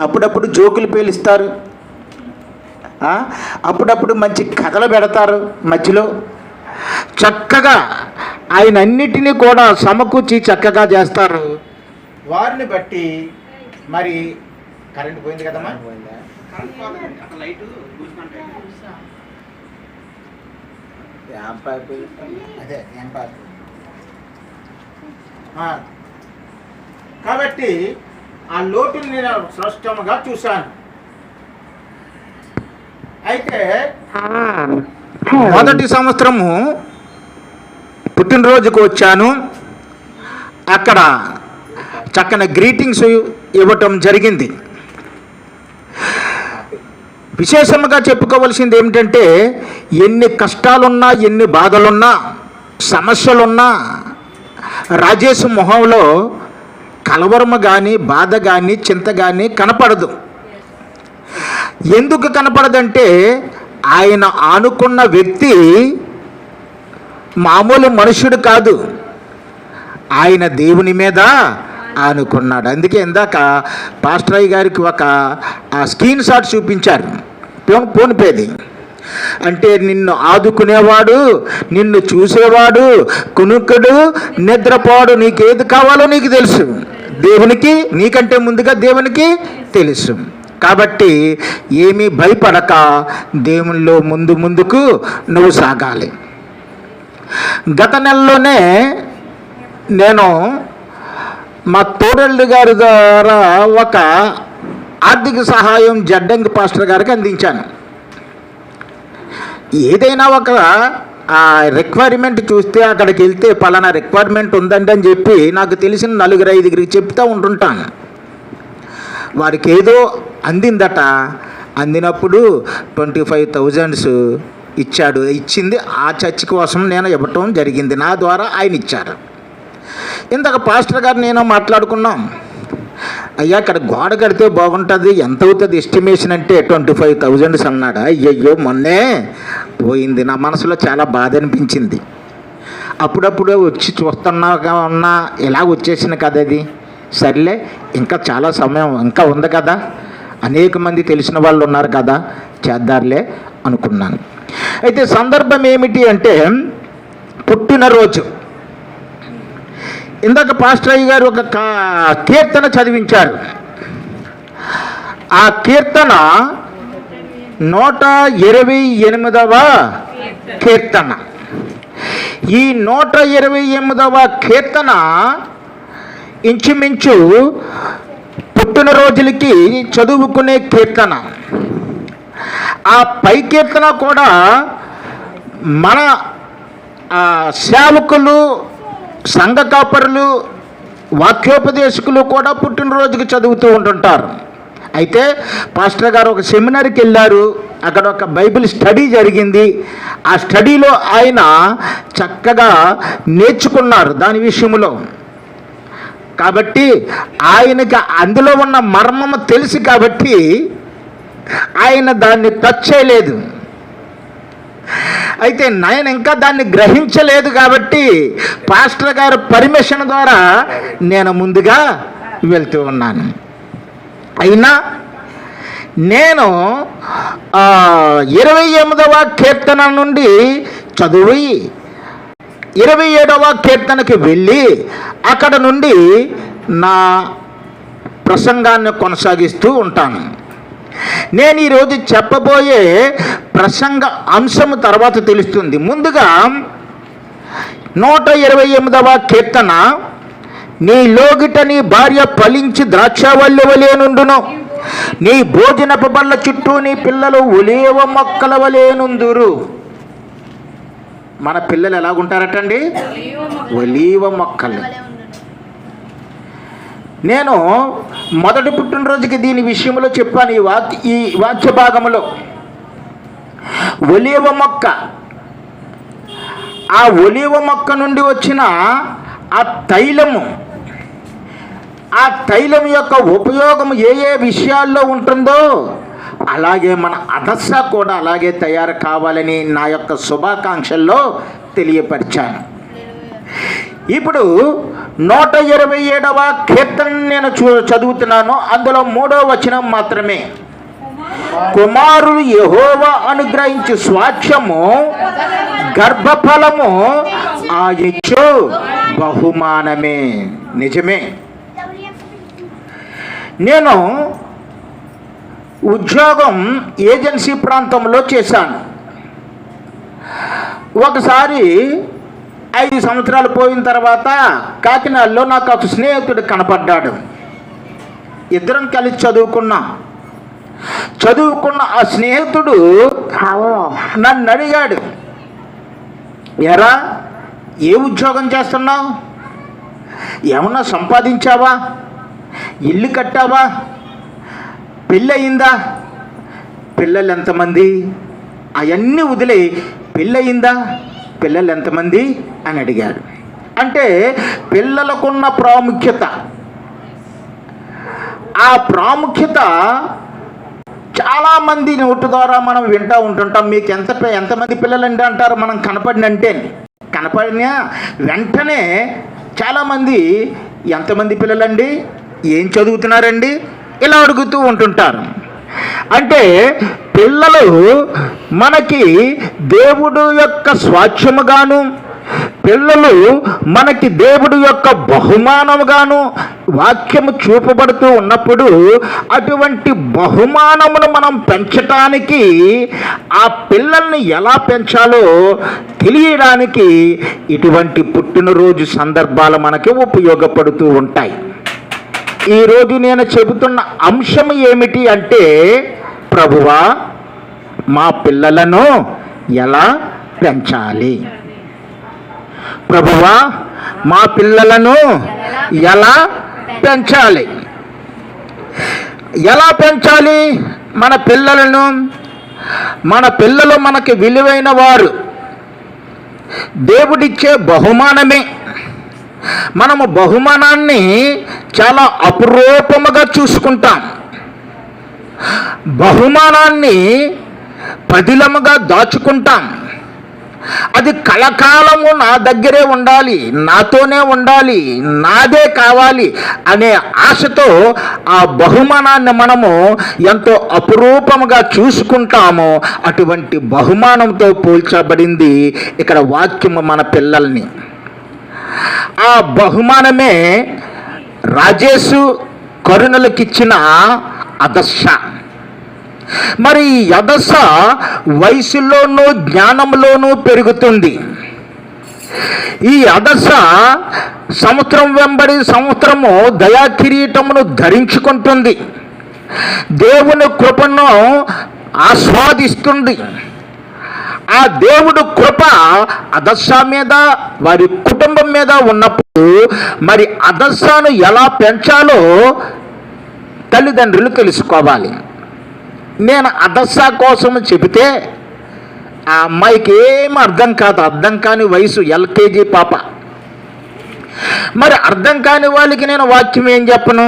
అప్పుడప్పుడు జోకులు పేలుస్తారు, అప్పుడప్పుడు మంచి కథలు పెడతారు మధ్యలో. చక్కగా ఆయన అన్నిటినీ కూడా సమకూర్చి చక్కగా చేస్తారు. వారిని బట్టి మరి కరెంట్ పోయింది కదమ్మా, అదే కాబట్టి ఆ లోటుని నేను స్పష్టంగా చూశాను. అయితే మొదటి సంవత్సరము పుట్టినరోజుకు వచ్చాను. అక్కడ చక్కని గ్రీటింగ్స్ ఇవ్వటం జరిగింది. విశేషంగా చెప్పుకోవాల్సింది ఏమిటంటే, ఎన్ని కష్టాలున్నా, ఎన్ని బాధలున్నా, సమస్యలున్నా రాజేష్ మొహంలో కలవరము కానీ, బాధ కానీ, చింత కానీ కనపడదు. ఎందుకు కనపడదంటే, ఆయన ఆనుకున్న వ్యక్తి మామూలు మనుషుడు కాదు, ఆయన దేవుని మీద ఆనుకున్నాడు. అందుకే ఇందాక పాస్టర్ అయ్య గారికి ఒక స్క్రీన్ షాట్ చూపించారు, ఫోన్పేది. అంటే నిన్ను ఆదుకునేవాడు, నిన్ను చూసేవాడు, కునుకుడు, నిద్రపోడు, నీకేది కావాలో నీకు తెలుసు. దేవునికి నీకంటే ముందుగా దేవునికి తెలుసు. కాబట్టి ఏమీ భయపడక దేవునిలో ముందుకు నువ్వు సాగాలి. గత నెలలోనే నేను మా తోడళ్ళు గారి ద్వారా ఒక ఆర్థిక సహాయం జడ్డంగి పాస్టర్ గారికి అందించాను. ఏదైనా ఒక రిక్వైర్మెంట్ చూస్తే అక్కడికి వెళ్తే పలానా రిక్వైర్మెంట్ ఉందండి అని చెప్పి నాకు తెలిసిన 4-5 చెప్తూ ఉంటుంటాను. వారికి ఏదో అందిందట. అందినప్పుడు 25,000 ఇచ్చింది ఆ చర్చ్ కోసం నేను ఇవ్వటం జరిగింది. నా ద్వారా ఆయన ఇచ్చారు. ఇంతక పాస్టర్ గారు నేను మాట్లాడుకున్నాం. అయ్యా అక్కడ గోడ కడితే బాగుంటుంది, ఎంత అవుతుంది ఎస్టిమేషన్ అంటే 25,000 అన్నాడు. అయ్యయ్యో మొన్నే పోయింది. నా మనసులో చాలా బాధ అనిపించింది. అప్పుడప్పుడు వచ్చి చూస్తున్నాగా ఉన్నా ఇలా వచ్చేసిన కదా అది. సర్లే ఇంకా చాలా సమయం ఇంకా ఉంది కదా, అనేక మంది తెలిసిన వాళ్ళు ఉన్నారు కదా, చేద్దారులే అనుకున్నాను. అయితే సందర్భం ఏమిటి అంటే పుట్టినరోజు. ఇందాక పాస్టర్ అయ్య గారు ఒక కీర్తన చదివించారు. ఆ కీర్తన 128వ కీర్తన. ఈ 128వ కీర్తన ఇంచుమించు పుట్టినరోజులకి చదువుకునే కీర్తన. ఆ పై కీర్తన కూడా మన సేవకులు, సంఘ కాపరులు, వాక్యోపదేశకులు కూడా పుట్టినరోజుకి చదువుతూ ఉంటుంటారు. అయితే పాస్టర్ గారు ఒక సెమినార్కి వెళ్ళారు. అక్కడ ఒక బైబిల్ స్టడీ జరిగింది. ఆ స్టడీలో ఆయన చక్కగా నేర్చుకున్నారు దాని విషయంలో. కాబట్టి ఆయనకి అందులో ఉన్న మర్మము తెలుసు కాబట్టి ఆయన దాన్ని టచ్ చేయలేదు. అయితే నేను ఇంకా దాన్ని గ్రహించలేదు కాబట్టి పాస్టర్ గారు పర్మిషన్ ద్వారా నేను ముందుగా వెళ్తూ ఉన్నాను. అయినా నేను 28వ కీర్తన నుండి చదివి 27వ కీర్తనకి వెళ్ళి అక్కడ నుండి నా ప్రసంగాన్ని కొనసాగిస్తూ ఉంటాను. నేను ఈరోజు చెప్పబోయే ప్రసంగ అంశము తర్వాత తెలుస్తుంది. ముందుగా 128వ కీర్తన, నీ లోగిట నీ భార్య ఫలించి ద్రాక్షవల్లి వలె నుండును, నీ భోజనపు బల్ల చుట్టూ నీ పిల్లలు ఒలీవ మొక్కల వలె నుందురు. మన పిల్లలు ఎలాగుంటారటండి? ఒలీవ మొక్కలు. నేను మొదటి పుట్టినరోజుకి దీని విషయంలో చెప్పాను. ఈ వాక్య భాగంలో ఒలీవ మొక్క, ఆ ఒలీవ మొక్క నుండి వచ్చిన ఆ తైలము, ఆ తైలం యొక్క ఉపయోగం ఏ ఏ విషయాల్లో ఉంటుందో అలాగే మన అదస్స కూడా అలాగే తయారు కావాలని నా యొక్క శుభాకాంక్షల్లో తెలియపరిచాను. ఇప్పుడు 127వ కీర్తన నేను చదువుతున్నాను. అందులో 3వ వచనం మాత్రమే. కుమారులు యెహోవా అనుగ్రహించి స్వాస్థ్యము గర్భఫలము ఆయచ్చు బహుమానమే. నిజమే. నేను ఉద్యోగం ఏజెన్సీ ప్రాంతంలో చేశాను. ఒకసారి 5 సంవత్సరాలు పోయిన తర్వాత కాకినాడలో నాకు ఒక స్నేహితుడు కనపడ్డాడు. ఇద్దరం కలిసి చదువుకున్న ఆ స్నేహితుడు నన్ను అడిగాడు, ఎరా ఏ ఉద్యోగం చేస్తున్నావు, ఏమన్నా సంపాదించావా, ఇల్లు కట్టావా, పెళ్ళయిందా, పిల్లలు ఎంతమంది, అవన్నీ వదిలే పెళ్ళయిందా, పిల్లలు ఎంతమంది అని అడిగాడు. అంటే పిల్లలకున్న ప్రాముఖ్యత, ఆ ప్రాముఖ్యత చాలామంది నోటి ద్వారా మనం వింటూ ఉంటుంటాం. మీకు ఎంతమంది పిల్లలండి అంటారు మనం కనపడిన వెంటనే చాలామంది ఎంతమంది పిల్లలండి, ఏం చదువుతున్నారండి ఇలా అడుగుతూ ఉంటుంటారు. అంటే పిల్లలు మనకి దేవుడు యొక్క స్వాస్థ్యముగాను, పిల్లలు మనకి దేవుడు యొక్క బహుమానముగాను వాక్యము చూపబడుతూ ఉన్నప్పుడు అటువంటి బహుమానమును మనం పెంచటానికి ఆ పిల్లల్ని ఎలా పెంచాలో తెలియడానికి ఇటువంటి పుట్టినరోజు సందర్భాలు మనకి ఉపయోగపడుతూ ఉంటాయి. ఈరోజు నేను చెబుతున్న అంశం ఏమిటి అంటే, ప్రభువా మా పిల్లలను ఎలా పెంచాలి, ప్రభువా మా పిల్లలను ఎలా పెంచాలి. ఎలా పెంచాలి మన పిల్లలను? మన పిల్లలు మనకి విలువైన వారు, దేవుడిచ్చే బహుమానమే. మనము బహుమానాన్ని చాలా అపురూపముగా చూసుకుంటాం, బహుమానాన్ని పదిలముగా దాచుకుంటాం. అది కలకాలము నా దగ్గరే ఉండాలి, నాతోనే ఉండాలి, నాదే కావాలి అనే ఆశతో ఆ బహుమానాన్ని మనము ఎంతో అపురూపముగా చూసుకుంటాము. అటువంటి బహుమానంతో పోల్చబడింది ఇక్కడ వాక్యము మన పిల్లల్ని. ఆ బహుమానమే రాజేసు కరుణలకిచ్చిన అదశ. మరి ఈ అదశ వయసులోనూ జ్ఞానంలోనూ పెరుగుతుంది. ఈ అదశ సంవత్సరం వెంబడి సంవత్సరము దయా కిరీటమును ధరించుకుంటుంది, దేవుని కృపను ఆస్వాదిస్తుంది. ఆ దేవుడు కృప అదశ మీద, వారి కుటుంబం మీద ఉన్నప్పుడు మరి అదశను ఎలా పెంచాలో తల్లిదండ్రులు తెలుసుకోవాలి. నేను అదశ కోసం చెబితే ఆ అమ్మాయికి ఏం అర్థం కాదు, అర్థం కాని వయసు, ఎల్కేజీ పాప. మరి అర్థం కాని వాళ్ళకి నేను వాక్యం ఏం చెప్పను?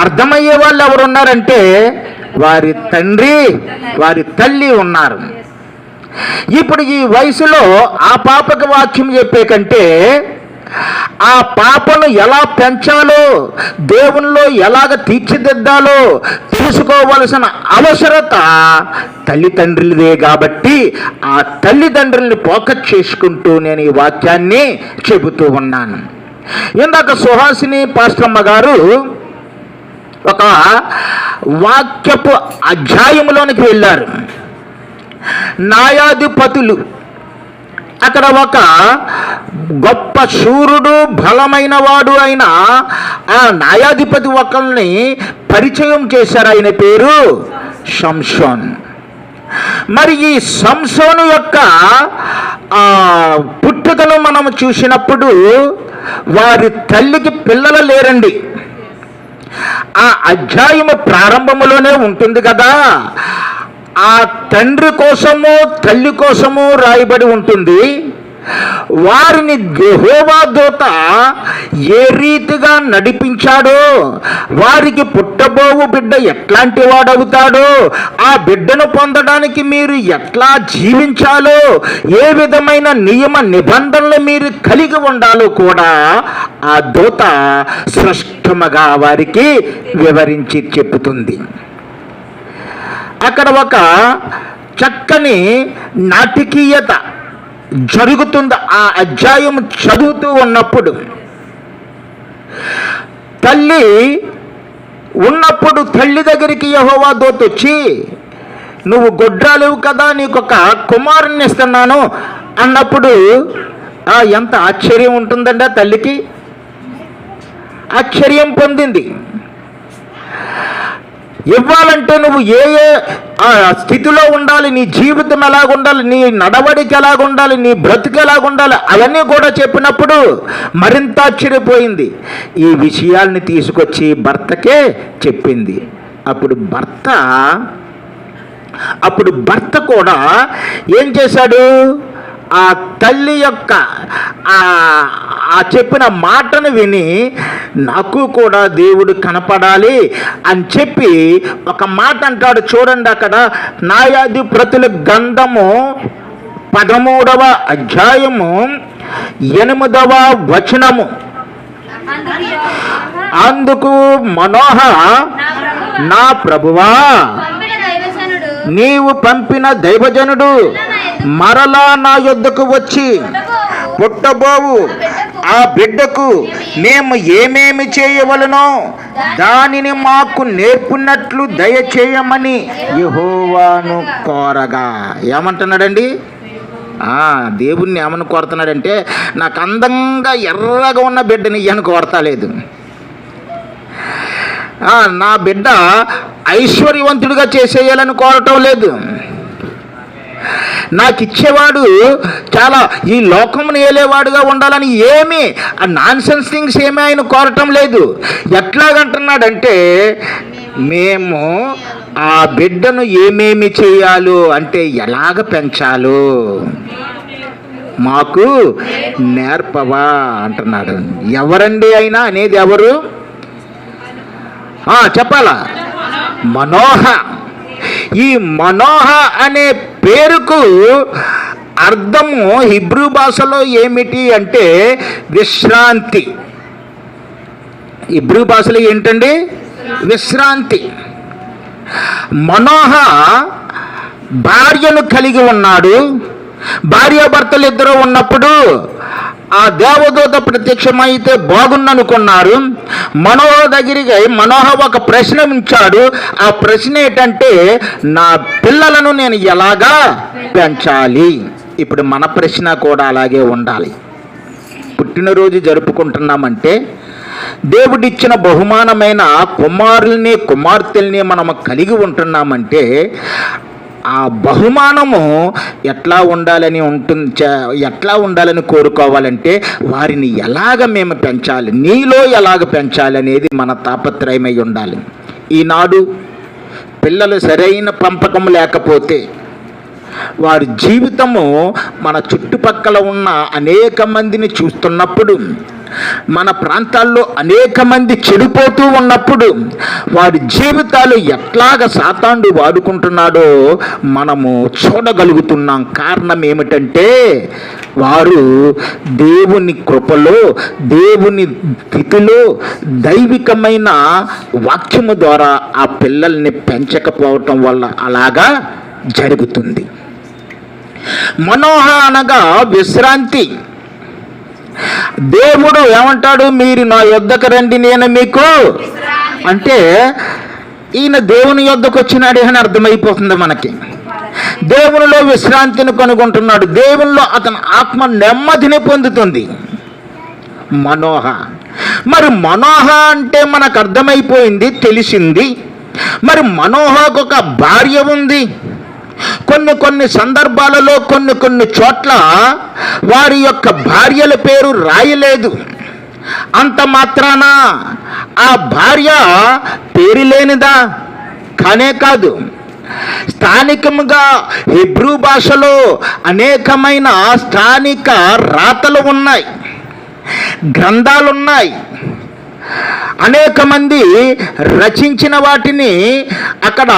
అర్థమయ్యే వాళ్ళు ఎవరున్నారంటే వారి తండ్రి, వారి తల్లి ఉన్నారు. ఇప్పుడు ఈ వయసులో ఆ పాపకి వాక్యం చెప్పే కంటే ఆ పాపను ఎలా పెంచాలో, దేవునిలో ఎలాగ తీర్చిదిద్దాలో తెలుసుకోవలసిన అవసరత తల్లిదండ్రులదే. కాబట్టి ఆ తల్లిదండ్రుల్ని ఫోకస్ చేసుకుంటూ నేను ఈ వాక్యాన్ని చెబుతూ ఉన్నాను. ఇందాక సుహాసిని పాస్టమ్మ గారు ఒక వాక్యపు అధ్యాయంలోనికి వెళ్ళారు. న్యాయాధిపతులు, అక్కడ ఒక గొప్ప శూరుడు, బలమైన వాడు అయిన ఆ న్యాయాధిపతి ఒకరిని పరిచయం చేశారు. ఆయన పేరు సంసోన్. మరి ఈ సంసోను యొక్క పుట్టుకను మనం చూసినప్పుడు వారి తల్లికి పిల్లలు లేరండి. ఆ అధ్యాయము ప్రారంభములోనే ఉంటుంది కదా, ఆ తండ్రి కోసము తల్లి కోసము రాయబడి ఉంటుంది. వారిని యెహోవా దూత ఏ రీతిగా నడిపించాడో, వారికి పుట్టబోవు బిడ్డ ఎట్లాంటి వాడవుతాడో, ఆ బిడ్డను పొందడానికి మీరు ఎట్లా జీవించాలో, ఏ విధమైన నియమ నిబంధనలు మీరు కలిగి ఉండాలో కూడా ఆ దూత స్పష్టంగా వారికి వివరించి చెప్పుతుంది. అక్కడ ఒక చక్కని నాటకీయత జరుగుతుంది. ఆ అధ్యాయం చదువుతూ ఉన్నప్పుడు తల్లి ఉన్నప్పుడు తల్లి దగ్గరికి యెహోవా దూత వచ్చి, నువ్వు గొడ్రాలేవు కదా, నీకు ఒక కుమారుని ఇస్తున్నాను అన్నప్పుడు ఎంత ఆశ్చర్యం ఉంటుందండి. ఆ తల్లికి ఆశ్చర్యం పొందింది. ఇవ్వాలంటే నువ్వు ఏ ఏ స్థితిలో ఉండాలి, నీ జీవితం ఎలాగుండాలి, నీ నడవడిక ఎలాగుండాలి, నీ బ్రతుకు ఎలాగుండాలి, అవన్నీ కూడా చెప్పినప్పుడు మరింత ఆశ్చర్యపోయింది. ఈ విషయాల్ని తీసుకొచ్చి భర్తకే చెప్పింది. అప్పుడు భర్త కూడా ఏం చేశాడు? ఆ తల్లి యొక్క ఆ చెప్పిన మాటను విని నాకు కూడా దేవుడు కనపడాలి అని చెప్పి ఒక మాట అంటాడు. చూడండి, అక్కడ న్యాయాధిపతుల గ్రంథము 13వ అధ్యాయము 8వ వచనము. అందుకు మనోహ నా ప్రభువా, నీవు పంపిన దైవజనుడు మరలా నా యొద్దకు వచ్చి పుట్టబోవు ఆ బిడ్డకు మేము ఏమేమి చేయవలనో దానిని మాకు నేర్పున్నట్లు దయచేయమని యెహోవాను కోరగా. ఏమంటున్నాడండి? దేవుణ్ణి ఏమని కోరుతున్నాడంటే, నాకు అందంగా ఎర్రగా ఉన్న బిడ్డని ఇయ్యని కోరతలేదు. నా బిడ్డ ఐశ్వర్యవంతుడిగా చేసేయాలని కోరటం లేదు. నాకు ఇచ్చేవాడు చాలా ఈ లోకమును ఏలేవాడుగా ఉండాలని ఏమీ ఆ నాన్సెన్స్ థింగ్స్ ఏమీ ఆయన కోరటం లేదు. ఎట్లాగంటున్నాడంటే, మేము ఆ బిడ్డను ఏమేమి చేయాలో అంటే ఎలాగ పెంచాలో మాకు నేర్పవా అంటున్నాడు. ఎవరండి అయినా అనేది ఎవరు? చెప్పాలా? మనోహ. ఈ మనోహ అనే పేరుకు అర్థము హిబ్రూ భాషలో ఏమిటి అంటే విశ్రాంతి. హిబ్రూ భాషలో ఏంటండి? విశ్రాంతి. మనోహ భార్యను కలిగి ఉన్నాడు. భార్యాభర్తలు ఇద్దరు ఉన్నప్పుడు ఆ దేవదూత ప్రత్యక్షమైతే బాగుందనుకున్నారు. మనోహ దగ్గరికి మనోహ ఒక ప్రశ్న ఉంచాడు. ఆ ప్రశ్న ఏంటంటే, నా పిల్లలను నేను ఎలాగా పెంచాలి? ఇప్పుడు మన ప్రశ్న కూడా అలాగే ఉండాలి. పుట్టినరోజు జరుపుకుంటున్నామంటే దేవుడిచ్చిన బహుమానమైన కుమారుల్ని కుమార్తెల్ని మనము కలిగి ఉంటున్నామంటే ఆ బహుమానము ఎట్లా ఉండాలని కోరుకోవాలంటే వారిని ఎలాగ మేము పెంచాలి, నీలో ఎలాగ పెంచాలి అనేది మన తాపత్రయమై ఉండాలి. ఈనాడు పిల్లలు సరైన పెంపకం లేకపోతే వారి జీవితము మన చుట్టుపక్కల ఉన్న అనేక మందిని చూస్తున్నప్పుడు, మన ప్రాంతాల్లో అనేక మంది చెడిపోతూ ఉన్నప్పుడు వారి జీవితాలు ఎట్లాగ సాతానుడు వాడుకుంటున్నాడో మనము చూడగలుగుతున్నాం. కారణం ఏమిటంటే, వారు దేవుని కృపలో, దేవుని స్థితిలో, దైవికమైన వాక్యము ద్వారా ఆ పిల్లల్ని పెంచకపోవటం వల్ల అలాగా జరుగుతుంది. మనోహ అనగా విశ్రాంతి. దేవుడు ఏమంటాడు? మీరు నా యొద్దకు రండి, నేను మీకు అంటే ఈయన దేవుని యొద్దకు వచ్చినాడు అని అర్థమైపోతుంది మనకి. దేవునిలో విశ్రాంతిని కనుగొంటున్నాడు. దేవునిలో అతని ఆత్మ నెమ్మదిని పొందుతుంది. మనోహ. మరి మనోహ అంటే మనకు అర్థమైపోయింది, తెలిసింది. మరి మనోహకు ఒక భార్య ఉంది. కొన్ని సందర్భాలలో కొన్ని చోట్ల వారి యొక్క భార్యల పేరు రాయలేదు. అంత మాత్రాన ఆ భార్య పేరు లేనిదా? కానే కాదు. స్థానికముగా హిబ్రూ భాషలో అనేకమైన స్థానిక రాతలు ఉన్నాయి, గ్రంథాలున్నాయి. అనేక మంది రచించిన వాటిని అక్కడ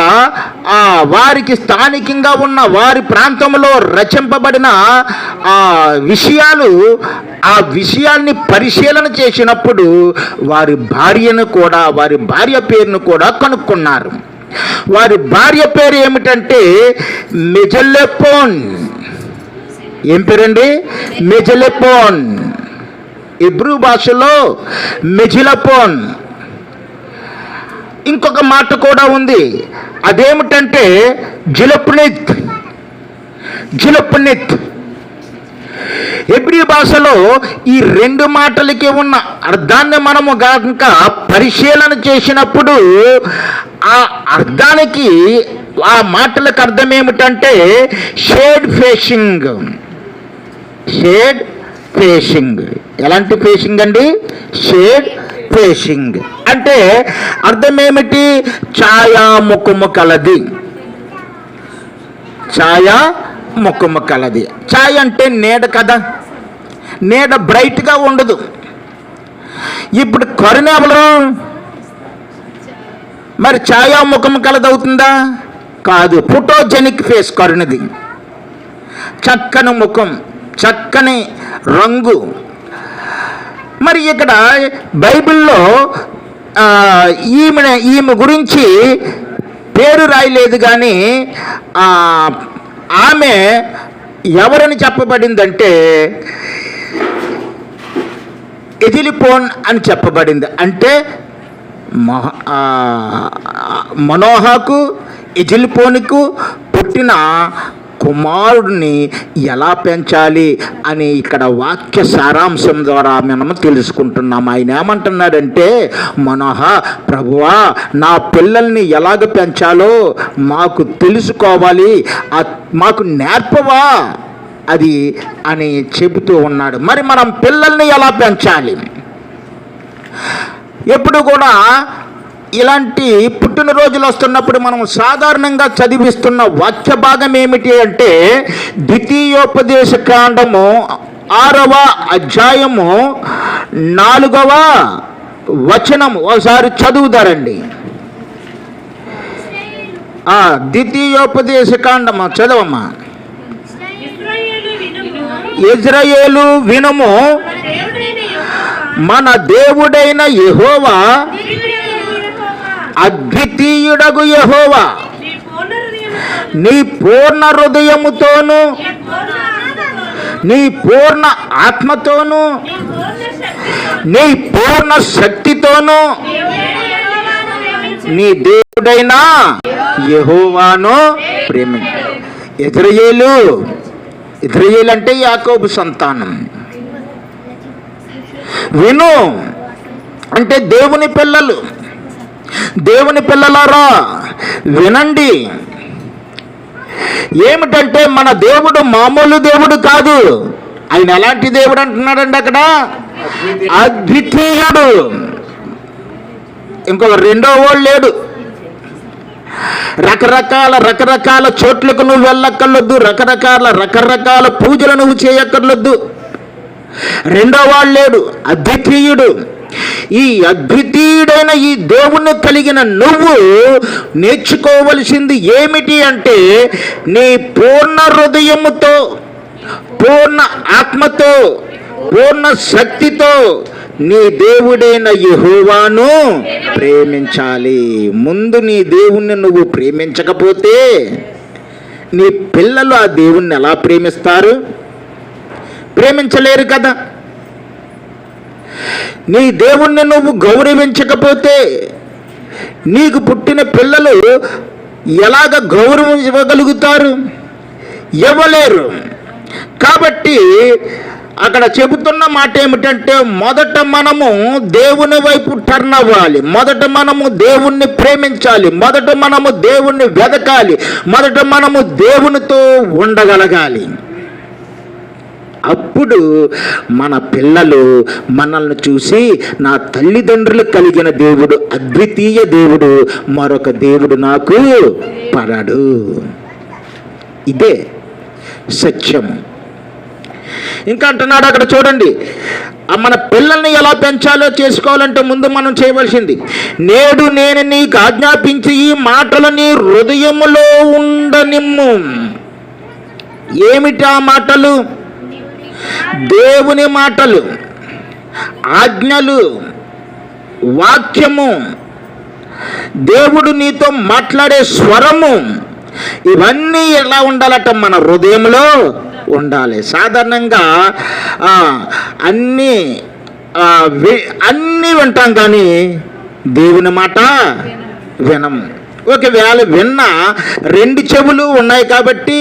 వారికి స్థానికంగా ఉన్న వారి ప్రాంతంలో రచింపబడిన విషయాలు, ఆ విషయాల్ని పరిశీలన చేసినప్పుడు వారి భార్య పేరును కూడా కనుక్కున్నారు. వారి భార్య పేరు ఏమిటంటే మెజలెపోన్. ఏం పేరండి? మెజలెపోన్. హిబ్రూ భాషలో మెజిలపోన్. ఇంకొక మాట కూడా ఉంది, అదేమిటంటే జిలపునిత్. హిబ్రీ భాషలో ఈ రెండు మాటలకి ఉన్న అర్థాన్ని మనము కనుక పరిశీలన చేసినప్పుడు ఆ అర్థానికి, ఆ మాటలకు అర్థం ఏమిటంటే షేడ్ ఫేషింగ్. ఎలాంటి ఫేషింగ్ అండి? షేడ్ ఫేషింగ్ అంటే అర్థం ఏమిటి? ఛాయాముఖము కలది. ఛాయ అంటే నీడ కదా, నీడ బ్రైట్గా ఉండదు. ఇప్పుడు కరుణ ఎవరు? మరి ఛాయాముఖము కలది అవుతుందా? కాదు. ఫోటోజెనిక్ ఫేస్ కరుణది. చక్కని ముఖం, చక్కని రంగు. మరి ఇక్కడ బైబిల్లో ఈమె గురించి పేరు రాయలేదు, కానీ ఆమె ఎవరని చెప్పబడిందంటే ఎజిలిపోన్ అని చెప్పబడింది. అంటే మనోహకు ఎజిలిపోనుకు పుట్టిన కుమారుడిని ఎలా పెంచాలి అని ఇక్కడ వాక్య సారాంశం ద్వారా మనము తెలుసుకుంటున్నాం. ఆయన ఏమంటున్నాడంటే, మనోహ, ప్రభువా, నా పిల్లల్ని ఎలాగ పెంచాలో మాకు తెలుసుకోవాలి, మాకు నేర్పవా అది అని చెబుతూ ఉన్నాడు. మరి మనం పిల్లల్ని ఎలా పెంచాలి? ఎప్పుడు కూడా ఇలాంటి పుట్టినరోజులు వస్తున్నప్పుడు మనం సాధారణంగా చదివిస్తున్న వాక్య భాగం ఏమిటి అంటే ద్వితీయోపదేశ కాండము 6వ అధ్యాయము 4వ వచనము. ఒకసారి చదువుతారండి. ద్వితీయోపదేశ కాండము చదవమ్మా. ఇశ్రాయేలు వినుము, మన దేవుడైన యెహోవా అద్వితీయుడగు యెహోవా నీ పూర్ణ హృదయముతోను, నీ పూర్ణ ఆత్మతోను, నీ పూర్ణ శక్తితోను నీ దేవుడైన యెహోవాను ప్రేమించు. ఇశ్రాయేలు అంటే యాకోబు సంతానం. విను అంటే దేవుని పిల్లలు. దేవుని పిల్లలారా వినండి. ఏమిటంటే మన దేవుడు మామూలు దేవుడు కాదు. ఆయన ఎలాంటి దేవుడు అంటున్నాడండి అక్కడ? అద్వితీయుడు. ఇంకొక రెండో వాడు లేడు. రకరకాల చోట్లకు నువ్వు వెళ్ళక్కర్లొద్దు, రకరకాల పూజలు నువ్వు చేయక్కర్లొద్దు. రెండో వాడు లేడు, అద్వితీయుడు. ఈ అద్వితీయుడైన ఈ దేవుణ్ణి కలిగిన నువ్వు నేర్చుకోవలసింది ఏమిటి అంటే, నీ పూర్ణ హృదయముతో, పూర్ణ ఆత్మతో, పూర్ణ శక్తితో నీ దేవుడైన యెహోవాను ప్రేమించాలి. ముందు నీ దేవుణ్ణి నువ్వు ప్రేమించకపోతే నీ పిల్లలు ఆ దేవుణ్ణి ఎలా ప్రేమిస్తారు? ప్రేమించలేరు కదా. నీ దేవుణ్ణి నువ్వు గౌరవించకపోతే నీకు పుట్టిన పిల్లలు ఎలాగ గౌరవం ఇవ్వగలుగుతారు? ఇవ్వలేరు. కాబట్టి అక్కడ చెబుతున్న మాట ఏమిటంటే, మొదట మనము దేవుని వైపు టర్న్ అవ్వాలి, మొదట మనము దేవుణ్ణి ప్రేమించాలి, మొదట మనము దేవుణ్ణి వెదకాలి, మొదట మనము దేవునితో ఉండగలగాలి. అప్పుడు మన పిల్లలు మనల్ని చూసి, నా తల్లిదండ్రులు కలిగిన దేవుడు అద్వితీయ దేవుడు, మరొక దేవుడు నాకు పడడు. ఇదే సత్యం. ఇంకా అంటున్నాడు అక్కడ చూడండి, మన పిల్లల్ని ఎలా పెంచాలో చేసుకోవాలంటే ముందు మనం చేయవలసింది, నేడు నేను నీకు ఆజ్ఞాపించి ఈ మాటలు నీ హృదయములో ఉండనిమ్ము. ఏమిటి ఆ మాటలు? దేవుని మాటలు, ఆజ్ఞలు, వాక్యము, దేవుడు నీతో మాట్లాడే స్వరము, ఇవన్నీ ఎలా ఉండాలట? మన హృదయంలో ఉండాలి. సాధారణంగా అన్నీ వింటాం కానీ దేవుని మాట వినము. ఒకవేళ విన్నా 2 చెవులు ఉన్నాయి కాబట్టి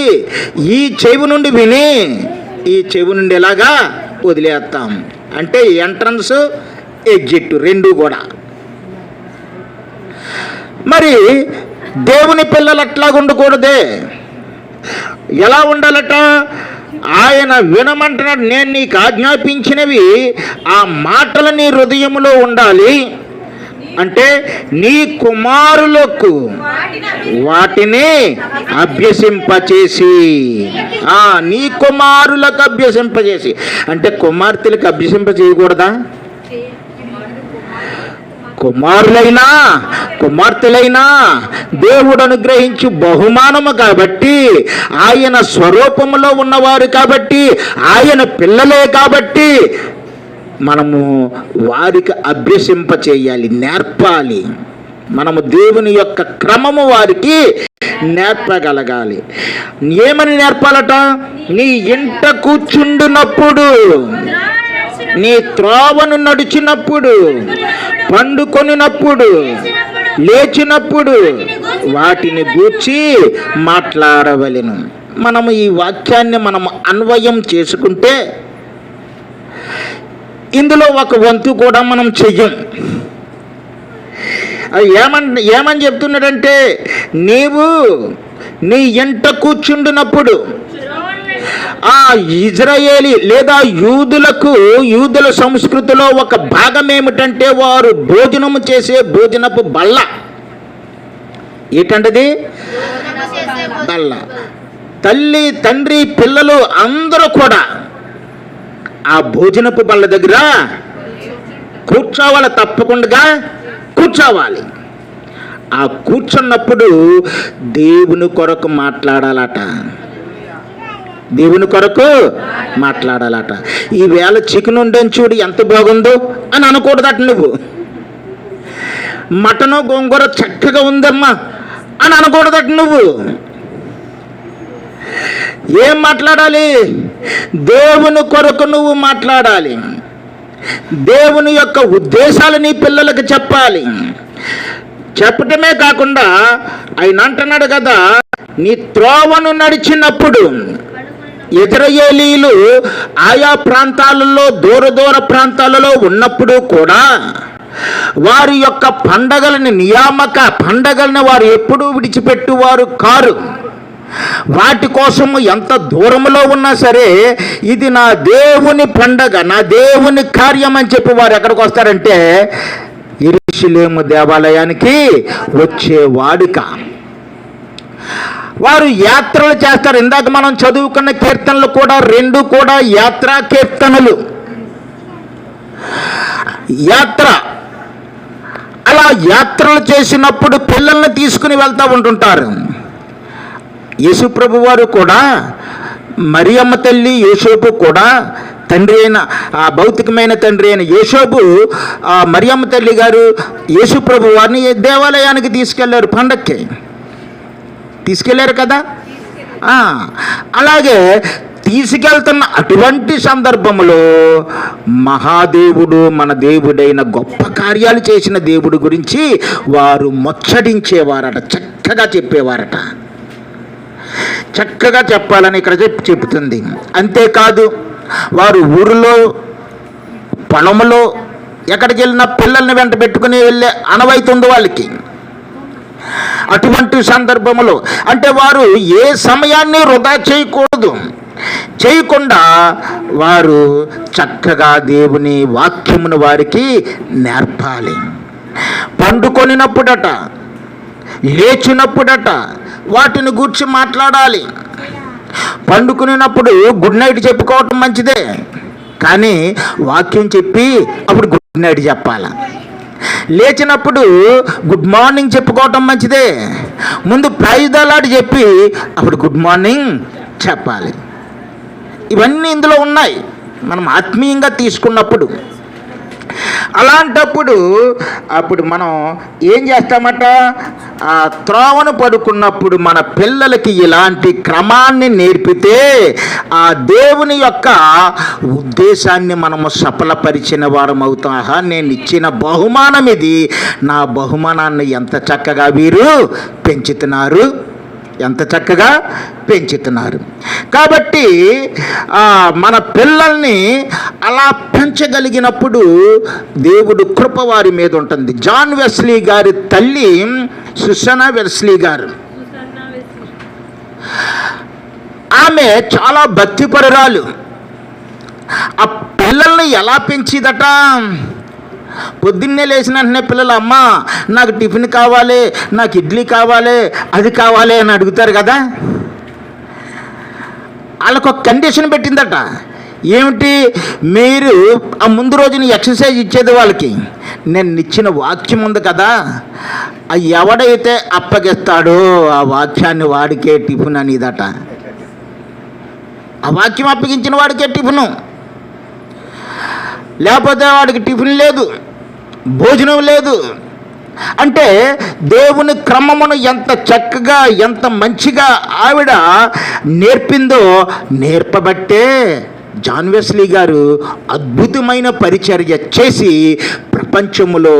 ఈ చెవి నుండి విని ఈ చెవి నుండి ఎలాగా వదిలేస్తాం. అంటే ఎంట్రన్స్ ఎగ్జిట్ 2 కూడా. మరి దేవుని పిల్లలు అట్లాగా ఉండకూడదే. ఎలా ఉండాలట? ఆయన వినమంటున్నాడు, నేను నీకు ఆజ్ఞాపించినవి ఆ మాటలు నీ హృదయంలో ఉండాలి. అంటే నీ కుమారులకు వాటిని అభ్యసింపచేసి, నీ కుమారులకు అభ్యసింపచేసి అంటే కుమార్తెలకు అభ్యసింపచేయకూడదా? కుమార్తెలైనా దేవుడు అనుగ్రహించి బహుమానము కాబట్టి, ఆయన స్వరూపములో ఉన్నవారు కాబట్టి, ఆయన పిల్లలే కాబట్టి మనము వారికి అభ్యసింప చేయాలి, నేర్పాలి. మనము దేవుని యొక్క క్రమము వారికి నేర్పగలగాలి. ఏమని నేర్పాలట? నీ ఇంట కూర్చుండునప్పుడు, నీ త్రోవను నడిచినప్పుడు, పండుకొనినప్పుడు, లేచినప్పుడు వాటిని గూర్చి మాట్లాడవలెను. మనము ఈ వాక్యాన్ని మనము అన్వయం చేసుకుంటే ఇందులో ఒక వంతు కూడా మనం చెయ్యం. ఏమని చెప్తున్నాడంటే, నీవు నీ ఇంట కూర్చుండినప్పుడు ఆ ఇజ్రాయేలీ లేదా యూదుల సంస్కృతిలో ఒక భాగం ఏమిటంటే వారు భోజనము చేసే భోజనపు బల్ల. ఏంటంటది? బల్ల. తల్లి, తండ్రి, పిల్లలు అందరూ కూడా ఆ భోజనపు బల్ల దగ్గర కూర్చోవాలి, తప్పకుండా కూర్చోవాలి. ఆ కూర్చున్నప్పుడు దేవుని కొరకు మాట్లాడాలట, దేవుని కొరకు మాట్లాడాలట. ఈవేళ చికెన్ వండని చూడు ఎంత బాగుందో అని అనకూడదట. నువ్వు మటను గోంగూర చక్కగా ఉందమ్మా అని అనకూడదట. నువ్వు ఏం మాట్లాడాలి? దేవుని కొరకు నువ్వు మాట్లాడాలి. దేవుని యొక్క ఉద్దేశాలు నీ పిల్లలకు చెప్పాలి. చెప్పటమే కాకుండా ఆయన అంటున్నాడు కదా, నీ త్రోవను నడిచినప్పుడు. ఇశ్రాయేలీయులు ఆయా ప్రాంతాలలో, దూర ప్రాంతాలలో ఉన్నప్పుడు కూడా వారి యొక్క పండగలని, నియామక పండగలను వారు ఎప్పుడూ విడిచిపెట్టువారు కారు. వాటి కోసము ఎంత దూరంలో ఉన్నా సరే, ఇది నా దేవుని పండగ, నా దేవుని కార్యం అని చెప్పి వారు ఎక్కడికి వస్తారంటే యెరూషలేము దేవాలయానికి వచ్చే వాడుక. వారు యాత్రలు చేస్తారు. ఇందాక మనం చదువుకున్న కీర్తనలు కూడా 2 కూడా యాత్రా కీర్తనలు. యాత్ర. అలా యాత్రలు చేసినప్పుడు పిల్లల్ని తీసుకుని వెళ్తూ ఉంటుంటారు. యేసుప్రభు వారు కూడా, మరియమ్మ తల్లి, యోసేపు కూడా, తండ్రి అయిన ఆ భౌతికమైన తండ్రి అయిన యోసేపు, మరియమ్మ తల్లి గారు యేసుప్రభు వారిని దేవాలయానికి తీసుకెళ్లారు. పండక్కి తీసుకెళ్లారు కదా. అలాగే తీసుకెళ్తున్న అటువంటి సందర్భంలో మహాదేవుడు, మన దేవుడైన గొప్ప కార్యాలు చేసిన దేవుడు గురించి వారు ముచ్చటించేవారట, చక్కగా చెప్పేవారట. చక్కగా చెప్పాలని ఇక్కడ చెప్తుంది. అంతేకాదు వారు ఊరిలో, పొలంలో ఎక్కడికి వెళ్ళినా పిల్లల్ని వెంట పెట్టుకుని వెళ్ళే అనవైతే ఉంది వాళ్ళకి. అటువంటి సందర్భంలో అంటే వారు ఏ సమయాన్ని వృధా చేయకూడదు. చేయకుండా వారు చక్కగా దేవుని వాక్యమును వారికి నేర్పాలి. పండుకొనినప్పుడట, లేచినప్పుడట వాటిని గూర్చి మాట్లాడాలి. పండుకునేటప్పుడు గుడ్ నైట్ చెప్పుకోవటం మంచిదే, కానీ వాక్యం చెప్పి అప్పుడు గుడ్ నైట్ చెప్పాలి. లేచినప్పుడు గుడ్ మార్నింగ్ చెప్పుకోవటం మంచిదే, ముందు ప్రైజ్ ద లార్డ్ చెప్పి అప్పుడు గుడ్ మార్నింగ్ చెప్పాలి. ఇవన్నీ ఇందులో ఉన్నాయి మనం ఆత్మీయంగా తీసుకున్నప్పుడు. అలాంటప్పుడు అప్పుడు మనం ఏం చేస్తామట, ఆ త్రోవను పడుకున్నప్పుడు మన పిల్లలకి ఇలాంటి క్రమాన్ని నేర్పితే ఆ దేవుని యొక్క ఉద్దేశాన్ని మనము సఫలపరిచిన వారం అవుతాం. నేను ఇచ్చిన బహుమానం ఇది, నా బహుమానాన్ని ఎంత చక్కగా వీరు పెంచుతున్నారు, ఎంత చక్కగా పెంచుతున్నారు. కాబట్టి మన పిల్లల్ని అలా పెంచగలిగినప్పుడు దేవుడు కృప వారి మీద ఉంటుంది. జాన్ వెస్లీ గారి తల్లి సుసన్నా వెస్లీ గారు, ఆమె చాలా భక్తిపరురాలు. ఆ పిల్లల్ని ఎలా పెంచిదట, పొద్దున్నే లేచిన వెంటనే పిల్లలు, అమ్మ నాకు టిఫిన్ కావాలి, నాకు ఇడ్లీ కావాలి, అది కావాలి అని అడుగుతారు కదా. వాళ్ళకు ఒక కండిషన్ పెట్టిందట. ఏమిటి? మీరు ఆ ముందు రోజున ఎక్సర్సైజ్ ఇచ్చేది వాళ్ళకి, నేను ఇచ్చిన వాక్యం ఉంది కదా, ఎవడైతే అప్పగిస్తాడో ఆ వాక్యాన్ని వాడికే టిఫిన్ అనేదట. ఆ వాక్యం అప్పగించిన వాడికే టిఫిను. లేకపోతే వాడికి టిఫిన్ లేదు, భోజనం లేదు. అంటే దేవుని క్రమమును ఎంత చక్కగా ఎంత మంచిగా ఆవిడ నేర్పిందో, నేర్పబట్టే జాన్ వెస్లీ గారు అద్భుతమైన పరిచర్య చేసి ప్రపంచములో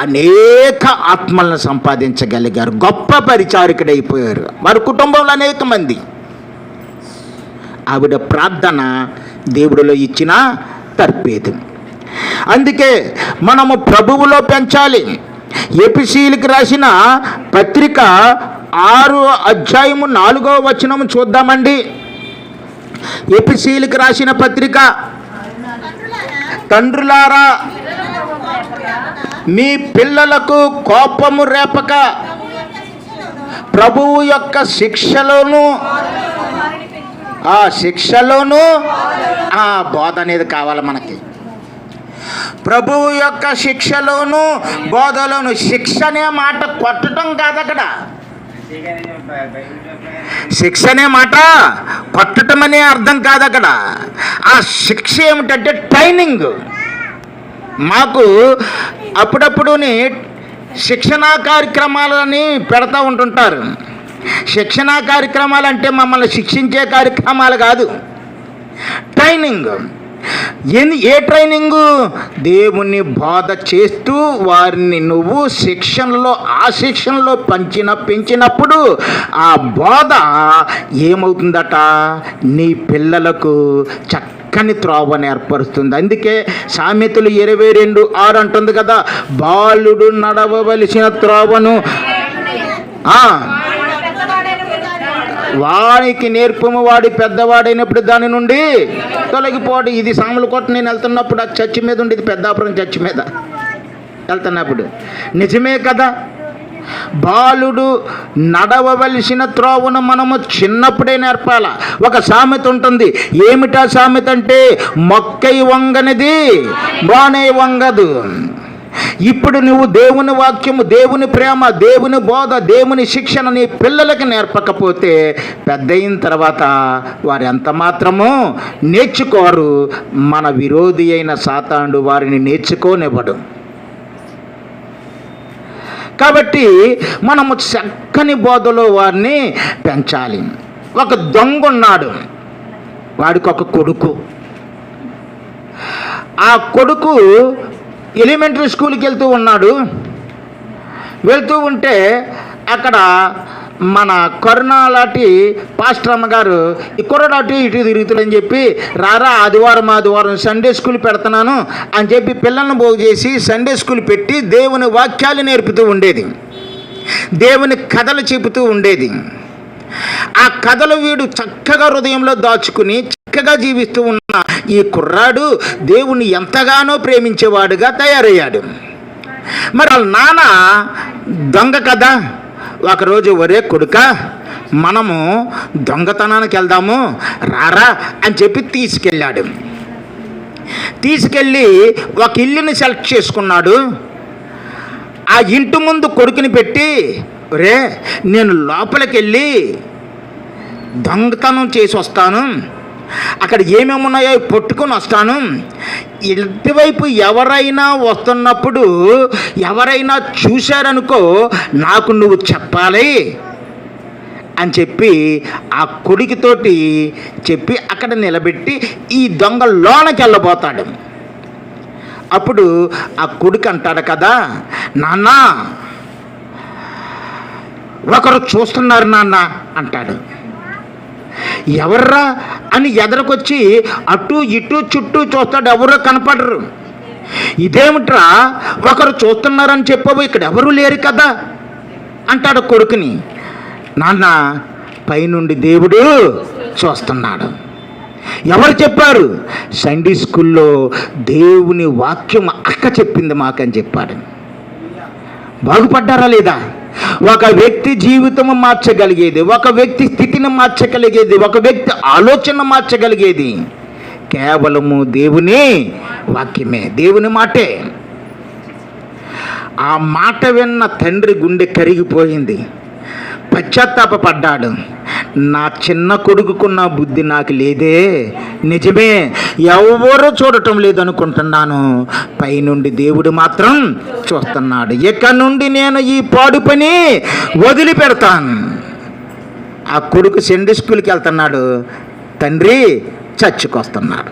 అనేక ఆత్మలను సంపాదించగలిగారు. గొప్ప పరిచారకుడైపోయారు. వారి కుటుంబంలో అనేక మంది. ఆవిడ ప్రార్థన దేవుడిలో ఇచ్చిన తర్పేదు. అందుకే మనము ప్రభువులో పెంచాలి. ఎఫెసీయులకు రాసిన పత్రిక 6:4 చూద్దామండి. ఎఫెసీయులకు రాసిన పత్రిక, తండ్రులారా మీ పిల్లలకు కోపము రేపక ప్రభువు యొక్క శిక్షలోను బోధ అనేది కావాలి మనకి. ప్రభువు యొక్క శిక్షలోను బోధలోను. శిక్ష అనే మాట కొట్టడం కాదు, అక్కడ శిక్ష అనే మాట కొట్టడం అనే అర్థం కాదు. అక్కడ ఆ శిక్ష ఏమిటంటే ట్రైనింగ్. మాకు అప్పుడప్పుడుని శిక్షణా కార్యక్రమాలని పెడతా ఉంటుంటారు. శిక్షణా కార్యక్రమాలు అంటే మమ్మల్ని శిక్షించే కార్యక్రమాలు కాదు, ట్రైనింగ్. ఏ ట్రైనింగు? దేవుని బోధ చేస్తూ వారిని నువ్వు ఆ శిక్షణలో పెంచినప్పుడు ఆ బోధ ఏమవుతుందట, నీ పిల్లలకు చక్కని త్రోవను ఏర్పరుస్తుంది. అందుకే సామెతలు 22:6 అంటుంది కదా, బాలుడు నడవవలసిన త్రోవను వానికి నేర్పము, వాడి పెద్దవాడైనప్పుడు దాని నుండి తొలగిపోవడం. ఇది సాములకోట నేను వెళ్తున్నప్పుడు ఆ చర్చి మీద ఉండేది, పెద్దాపురం చర్చి మీద వెళ్తున్నప్పుడు. నిజమే కదా, బాలుడు నడవవలసిన త్రోవను మనము చిన్నప్పుడే నేర్పాల. ఒక సామెత ఉంటుంది. ఏమిటా సామెత అంటే, మొక్కై వంగనిది బానే వంగదు. ఇప్పుడు నువ్వు దేవుని వాక్యము, దేవుని ప్రేమ, దేవుని బోధ, దేవుని శిక్షణ నీ పిల్లలకి నేర్పకపోతే పెద్ద అయిన తర్వాత వారు ఎంత మాత్రమూ నేర్చుకోరు. మన విరోధి అయిన సాతానుడు వారిని నేర్చుకోనివ్వడు. కాబట్టి మనము చక్కని బోధలో వారిని పెంచాలి. ఒక దొంగ ఉన్నాడు, వాడికి ఒక కొడుకు. ఆ కొడుకు ఎలిమెంటరీ స్కూల్కి వెళ్తూ ఉంటే అక్కడ మన కరుణాలాంటి పాస్టర్ అమ్మగారు ఈ కుర్రాడు అటు ఇటు తిరుగుతుందని చెప్పి, రారా ఆదివారం సండే స్కూల్ పెడుతున్నాను అని చెప్పి పిల్లల్ని పోగు చేసి సండే స్కూల్ పెట్టి దేవుని వాక్యాలు నేర్పుతూ ఉండేది, దేవుని కథలు చెబుతూ ఉండేది. ఆ కథలు వీడు చక్కగా హృదయంలో దాచుకుని చక్కగా జీవిస్తూ ఉన్న ఈ కుర్రాడు దేవుని ఎంతగానో ప్రేమించేవాడుగా తయారయ్యాడు. మరి వాళ్ళ నాన్న దొంగ కదా. ఒకరోజు, ఒరే కొడుక, మనము దొంగతనానికి వెళ్దాము రారా అని చెప్పి తీసుకెళ్ళి ఒక ఇల్లుని సెలెక్ట్ చేసుకున్నాడు. ఆ ఇంటి ముందు కొడుకుని పెట్టి, ఒరే నేను లోపలికి వెళ్ళి దొంగతనం చేసి వస్తాను, అక్కడ ఏమేమి ఉన్నాయో పట్టుకొని వస్తాను, ఇటువైపు ఎవరైనా వస్తున్నప్పుడు ఎవరైనా చూశారనుకో నాకు నువ్వు చెప్పాలి అని చెప్పి ఆ కొడుకుతోటి చెప్పి అక్కడ నిలబెట్టి ఈ దొంగ లోనకి వెళ్ళబోతాడు. అప్పుడు ఆ కొడుకు అంటాడు కదా, నాన్న ఒకరు చూస్తున్నారు నాన్న అంటాడు. ఎవర్రా అని ఎదరకొచ్చి అటు ఇటు చుట్టూ చూస్తాడు, ఎవరో కనపడరు. ఇదేమిట్రా ఒకరు చూస్తున్నారని చెప్పవు, ఇక్కడ ఎవరు లేరు కదా అంటాడు కొడుకుని. నాన్న పైనుండి దేవుడు చూస్తున్నాడు. ఎవరు చెప్పారు? సండే స్కూల్లో దేవుని వాక్యం అక్క చెప్పింది మాకని చెప్పాడు. బాగుపడ్డారా లేదా? ఒక వ్యక్తి జీవితం మార్చగలిగేది, ఒక వ్యక్తి స్థితిని మార్చగలిగేది, ఒక వ్యక్తి ఆలోచన మార్చగలిగేది కేవలము దేవుని వాక్యమే, దేవుని మాటే. ఆ మాట విన్న తండ్రి గుండె కరిగిపోయింది, పశ్చాత్తాపడ్డాడు. నా చిన్న కొడుకుకున్న బుద్ధి నాకు లేదే, నిజమే, ఎవరు చూడటం లేదనుకుంటున్నాను, పైనుండి దేవుడు మాత్రం చూస్తున్నాడు. ఇక నుండి నేను ఈ పాడు పని వదిలిపెడతాను. ఆ కొడుకు సండే స్కూల్కి వెళ్తున్నాడు, తండ్రి చర్చికొస్తున్నాడు.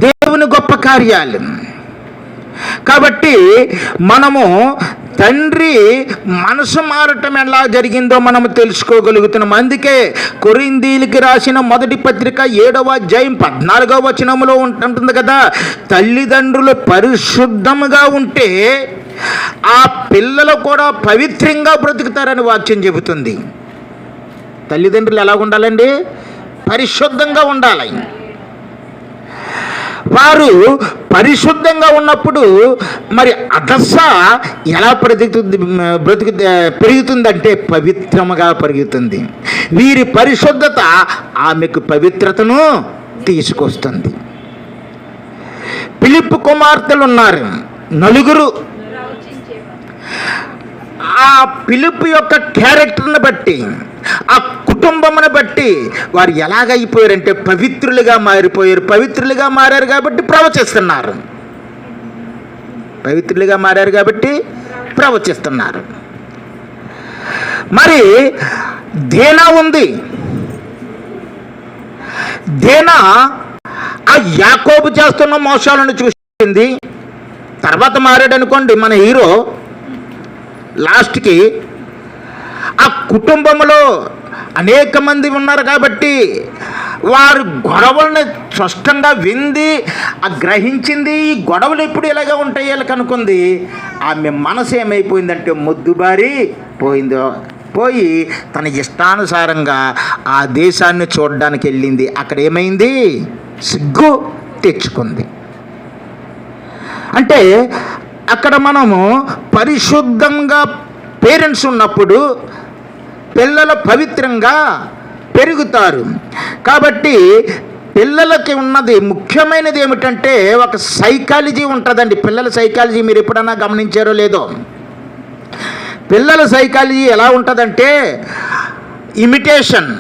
దేవుని గొప్ప కార్యాలు. కాబట్టి మనము తండ్రి మనసు మారటం ఎలా జరిగిందో మనము తెలుసుకోగలుగుతున్నాం. అందుకే కొరింథీయులకు రాసిన మొదటి పత్రిక 7వ అధ్యాయం 14వ వచనములో ఉంటుంది కదా, తల్లిదండ్రులు పరిశుద్ధముగా ఉంటే ఆ పిల్లలు కూడా పవిత్రంగా బ్రతుకుతారని వాక్యం చెబుతుంది. తల్లిదండ్రులు ఎలా ఉండాలండి? పరిశుద్ధంగా ఉండాలి. వారు పరిశుద్ధంగా ఉన్నప్పుడు మరి అదస్స ఎలా పెరుగుతుందంటే పవిత్రముగా పెరుగుతుంది. వీరి పరిశుద్ధత ఆమెకు పవిత్రతను తీసుకొస్తుంది. ఫిలిప్పు కుమార్తెలు ఉన్నారు, 4. ఆ ఫిలిప్పు యొక్క క్యారెక్టర్ని బట్టి, ఆ కుటుంబమును బట్టి వారు ఎలాగైపోయారంటే పవిత్రులుగా మారిపోయారు. పవిత్రులుగా మారారు కాబట్టి ప్రవచిస్తున్నారు. పవిత్రులుగా మారారు కాబట్టి ప్రవచిస్తున్నారు. మరి దేనా ఉంది. దేనా ఆ యాకోబు చేస్తున్న మోసాలను చూసింది. తర్వాత మారాడు అనుకోండి మన హీరో. లాస్ట్కి ఆ కుటుంబంలో అనేక మంది ఉన్నారు కాబట్టి వారు గొడవలను స్పష్టంగా వింది, గ్రహించింది. ఈ గొడవలు ఎప్పుడు ఇలాగే ఉంటాయి వీళ్ళకి అనుకుంది. ఆమె మనసు ఏమైపోయిందంటే మొద్దుబారి పోయి తన ఇష్టానుసారంగా ఆ దేశాన్ని చూడడానికి వెళ్ళింది. అక్కడ ఏమైంది? సిగ్గు తెచ్చుకుంది. అంటే అక్కడ మనము పరిశుద్ధంగా పేరెంట్స్ ఉన్నప్పుడు పిల్లలు పవిత్రంగా పెరుగుతారు. కాబట్టి పిల్లలకి ఉన్నది ముఖ్యమైనది ఏమిటంటే ఒక సైకాలజీ ఉంటుందండి. పిల్లల సైకాలజీ మీరు ఎప్పుడన్నా గమనించారో లేదో. పిల్లల సైకాలజీ ఎలా ఉంటుందంటే ఇమిటేషన్,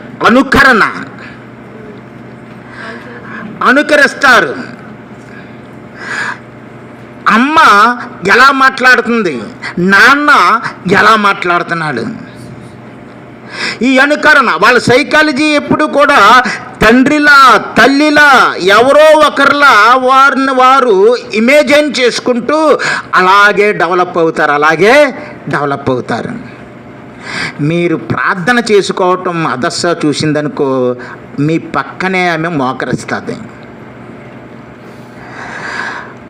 అనుకరిస్తారు. అమ్మ ఎలా మాట్లాడుతుంది, నాన్న ఎలా మాట్లాడుతున్నాడు, ఈ అనుకరణ. వాళ్ళ సైకాలజీ ఎప్పుడు కూడా తండ్రిలా తల్లిలా ఎవరో ఒకరిలా వారిని వారు ఇమేజిన్ చేసుకుంటూ అలాగే డెవలప్ అవుతారు. మీరు ప్రార్థన చేసుకోవటం అదస్స చూసిందనుకో, మీ పక్కనే ఆమె మోకరిస్తుంది.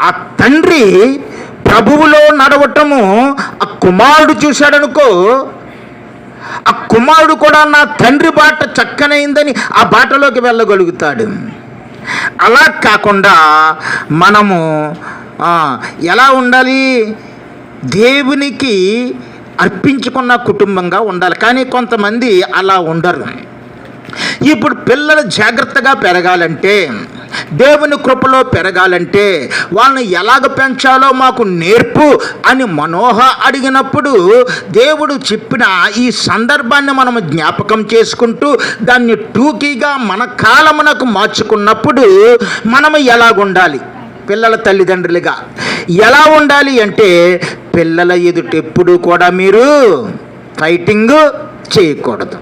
ఆ తండ్రి ప్రభువులో నడవటము ఆ కుమారుడు చూశాడనుకో, ఆ కుమారుడు కూడా నా తండ్రి బాట చక్కనైందని ఆ బాటలోకి వెళ్ళగలుగుతాడు. అలా కాకుండా మనము ఎలా ఉండాలి? దేవునికి అర్పించుకున్న కుటుంబంగా ఉండాలి. కానీ కొంతమంది అలా ఉండరు. ఇప్పుడు పిల్లలు జాగ్రత్తగా పెరగాలంటే, దేవుని కృపలో పెరగాలంటే వాళ్ళని ఎలాగ పెంచాలో మాకు నేర్పు అని మనోహ అడిగినప్పుడు దేవుడు చెప్పిన ఈ సందర్భాన్ని మనము జ్ఞాపకం చేసుకుంటూ దాన్ని టూకీగా మన కాలమునకు మార్చుకున్నప్పుడు మనము ఎలాగుండాలి? పిల్లల తల్లిదండ్రులుగా ఎలా ఉండాలి అంటే, పిల్లల ఎదుట ఎప్పుడు కూడా మీరు ఫైటింగ్ చేయకూడదు.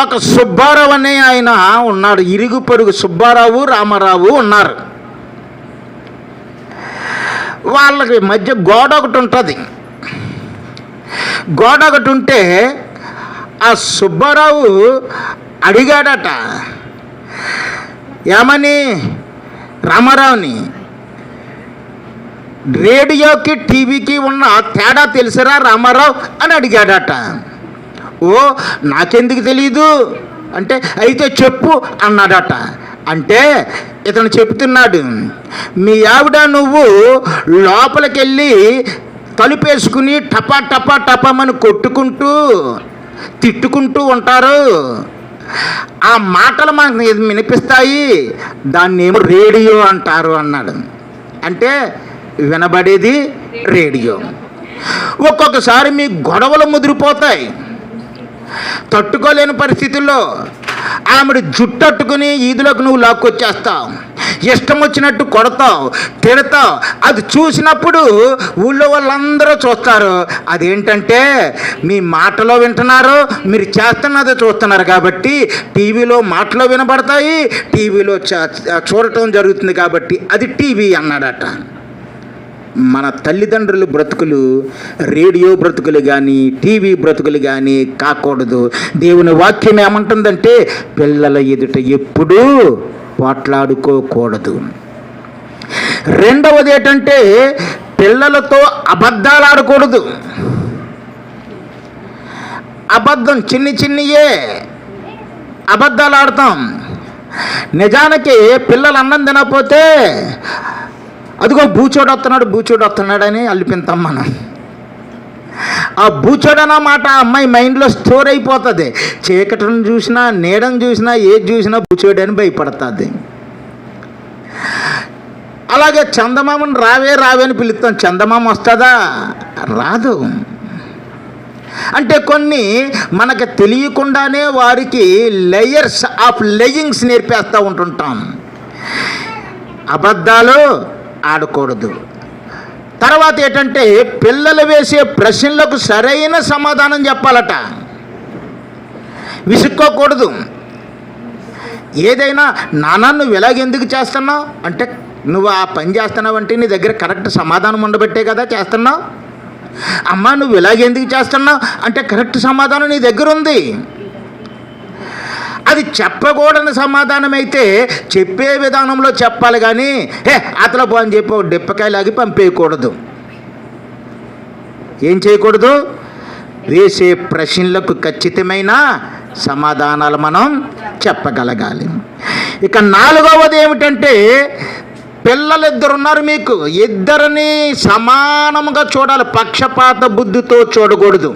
ఒక సుబ్బారావు అనే ఆయన ఉన్నాడు, ఇరుగు పొరుగు సుబ్బారావు రామారావు ఉన్నారు. వాళ్ళకి మధ్య గోడ ఒకటి ఉంటుంది. గోడ ఒకటి ఉంటే ఆ సుబ్బారావు అడిగాడట, ఏమని? రామారావుని, రేడియోకి టీవీకి ఉన్న తేడా తెలుసురా రామారావు అని అడిగాడట. ఓ, నాకెందుకు తెలీదు అంటే, అయితే చెప్పు అన్నాడట. అంటే ఇతను చెప్తున్నాడు, మీ ఆవిడ నువ్వు లోపలికెళ్ళి తలుపేసుకుని టపా టపా టపామని కొట్టుకుంటూ తిట్టుకుంటూ ఉంటారు. ఆ మాటలు మనకు వినిపిస్తాయి, దాన్ని ఏమో రేడియో అంటారు అన్నాడు. అంటే వినబడేది రేడియో. ఒక్కొక్కసారి మీ గొడవలు ముదిరిపోతాయి. తట్టుకోలేని పరిస్థితుల్లో ఆమెడు జుట్టట్టుకుని ఈదులోకి నువ్వు లాక్కొచ్చేస్తావు, ఇష్టం వచ్చినట్టు కొడతావు, తిడతావు. అది చూసినప్పుడు ఊళ్ళో వాళ్ళందరూ చూస్తారు. అదేంటంటే మీ మాటలో వింటున్నారు, మీరు చేస్తున్నది చూస్తున్నారు కాబట్టి టీవీలో మాటలో వినబడతాయి, టీవీలో చూడటం జరుగుతుంది కాబట్టి అది టీవీ అన్నాడట. మన తల్లిదండ్రుల బ్రతుకులు రేడియో బ్రతుకులు కానీ టీవీ బ్రతుకులు కానీ కాకూడదు. దేవుని వాక్యం ఏమంటుందంటే పిల్లల ఎదుట ఎప్పుడూ పోట్లాడుకోకూడదు. రెండవది ఏంటంటే పిల్లలతో అబద్ధాలు ఆడకూడదు. అబద్ధం చిన్నయే అబద్ధాలు ఆడతాం. నిజానికి పిల్లలు అన్నం తినకపోతే అదిగో బూచోడు వస్తున్నాడని అల్లిపింతాం మనం. ఆ బూచోడన్న మాట అమ్మాయి మైండ్లో స్టోర్ అయిపోతుంది. చీకటిని చూసినా నీడని చూసినా ఏది చూసినా బూచోడని భయపడుతుంది. అలాగే చందమామని రావే అని పిలుస్తాం. చందమామ వస్తుందా? రాదు. అంటే కొన్ని మనకు తెలియకుండానే వారికి లేయర్స్ ఆఫ్ లేయింగ్స్ నేర్పేస్తూ ఉంటుంటాం. అబద్ధాలు ఆడకూడదు. తర్వాత ఏంటంటే పిల్లలు వేసే ప్రశ్నలకు సరైన సమాధానం చెప్పాలట. విసుక్కోకూడదు. ఏదైనా నాన్న నువ్వు ఇలాగెందుకు చేస్తున్నావు అంటే నువ్వు ఆ పని చేస్తున్నావు అంటే నీ దగ్గర కరెక్ట్ సమాధానం ఉండబట్టే కదా చేస్తున్నావు. అమ్మ నువ్వు ఇలాగెందుకు చేస్తున్నావు అంటే కరెక్ట్ సమాధానం నీ దగ్గర ఉంది. అది చెప్పకూడని సమాధానం అయితే చెప్పే విధానంలో చెప్పాలి కానీ అతల పో అని చెప్పి డిప్పకాయలాగి పంపేయకూడదు. ఏం చేయకూడదు? వేసే ప్రశ్నలకు ఖచ్చితమైన సమాధానాలు మనం చెప్పగలగాలి. ఇక నాలుగవది ఏమిటంటే పిల్లలిద్దరు ఉన్నారు మీకు, ఇద్దరిని సమానంగా చూడాలి, పక్షపాత బుద్ధితో చూడకూడదు.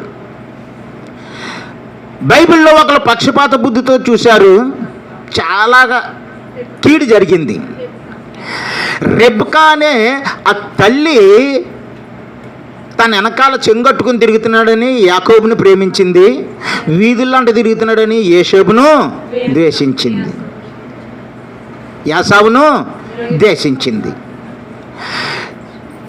బైబిల్లో ఒకరు పక్షపాత బుద్ధితో చూశారు, చాలా కీడు జరిగింది. రెబ్కా అనే ఆ తల్లి తన వెనకాల చెంగట్టుకుని తిరుగుతున్నాడని యాకోబుని ప్రేమించింది, వీధుల్లాంటి తిరుగుతున్నాడని యేషోబును ద్వేషించింది, యాసావును ద్వేషించింది.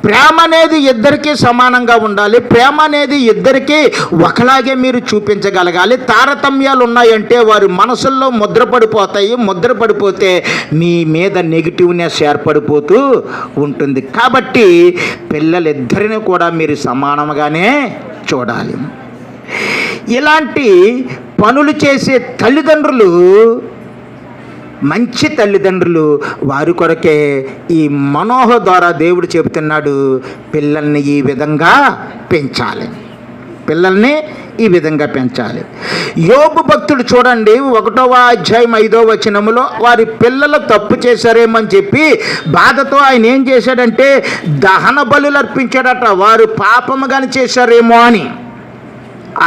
ప్రేమ అనేది ఇద్దరికీ సమానంగా ఉండాలి. ప్రేమ అనేది ఇద్దరికీ ఒకలాగే మీరు చూపించగలగాలి. తారతమ్యాలు ఉన్నాయంటే వారి మనసుల్లో ముద్రపడిపోతాయి. ముద్రపడిపోతే మీ మీద నెగిటివ్నెస్ ఏర్పడిపోతూ ఉంటుంది. కాబట్టి పిల్లలిద్దరిని కూడా మీరు సమానంగానే చూడాలి. ఇలాంటి పనులు చేసే తల్లిదండ్రులు మంచి తల్లిదండ్రులు. వారి కొరకే ఈ మనోహ ద్వారా దేవుడు చెబుతున్నాడు, పిల్లల్ని ఈ విధంగా పెంచాలి, పిల్లల్ని ఈ విధంగా పెంచాలి. యోబు భక్తుడు చూడండి 1వ అధ్యాయం 5వ వచనములో వారి పిల్లలు తప్పు చేశారేమని చెప్పి బాధతో ఆయన ఏం చేశాడంటే దహన బలులు అర్పించాడట. వారు పాపము కానీ చేశారేమో అని.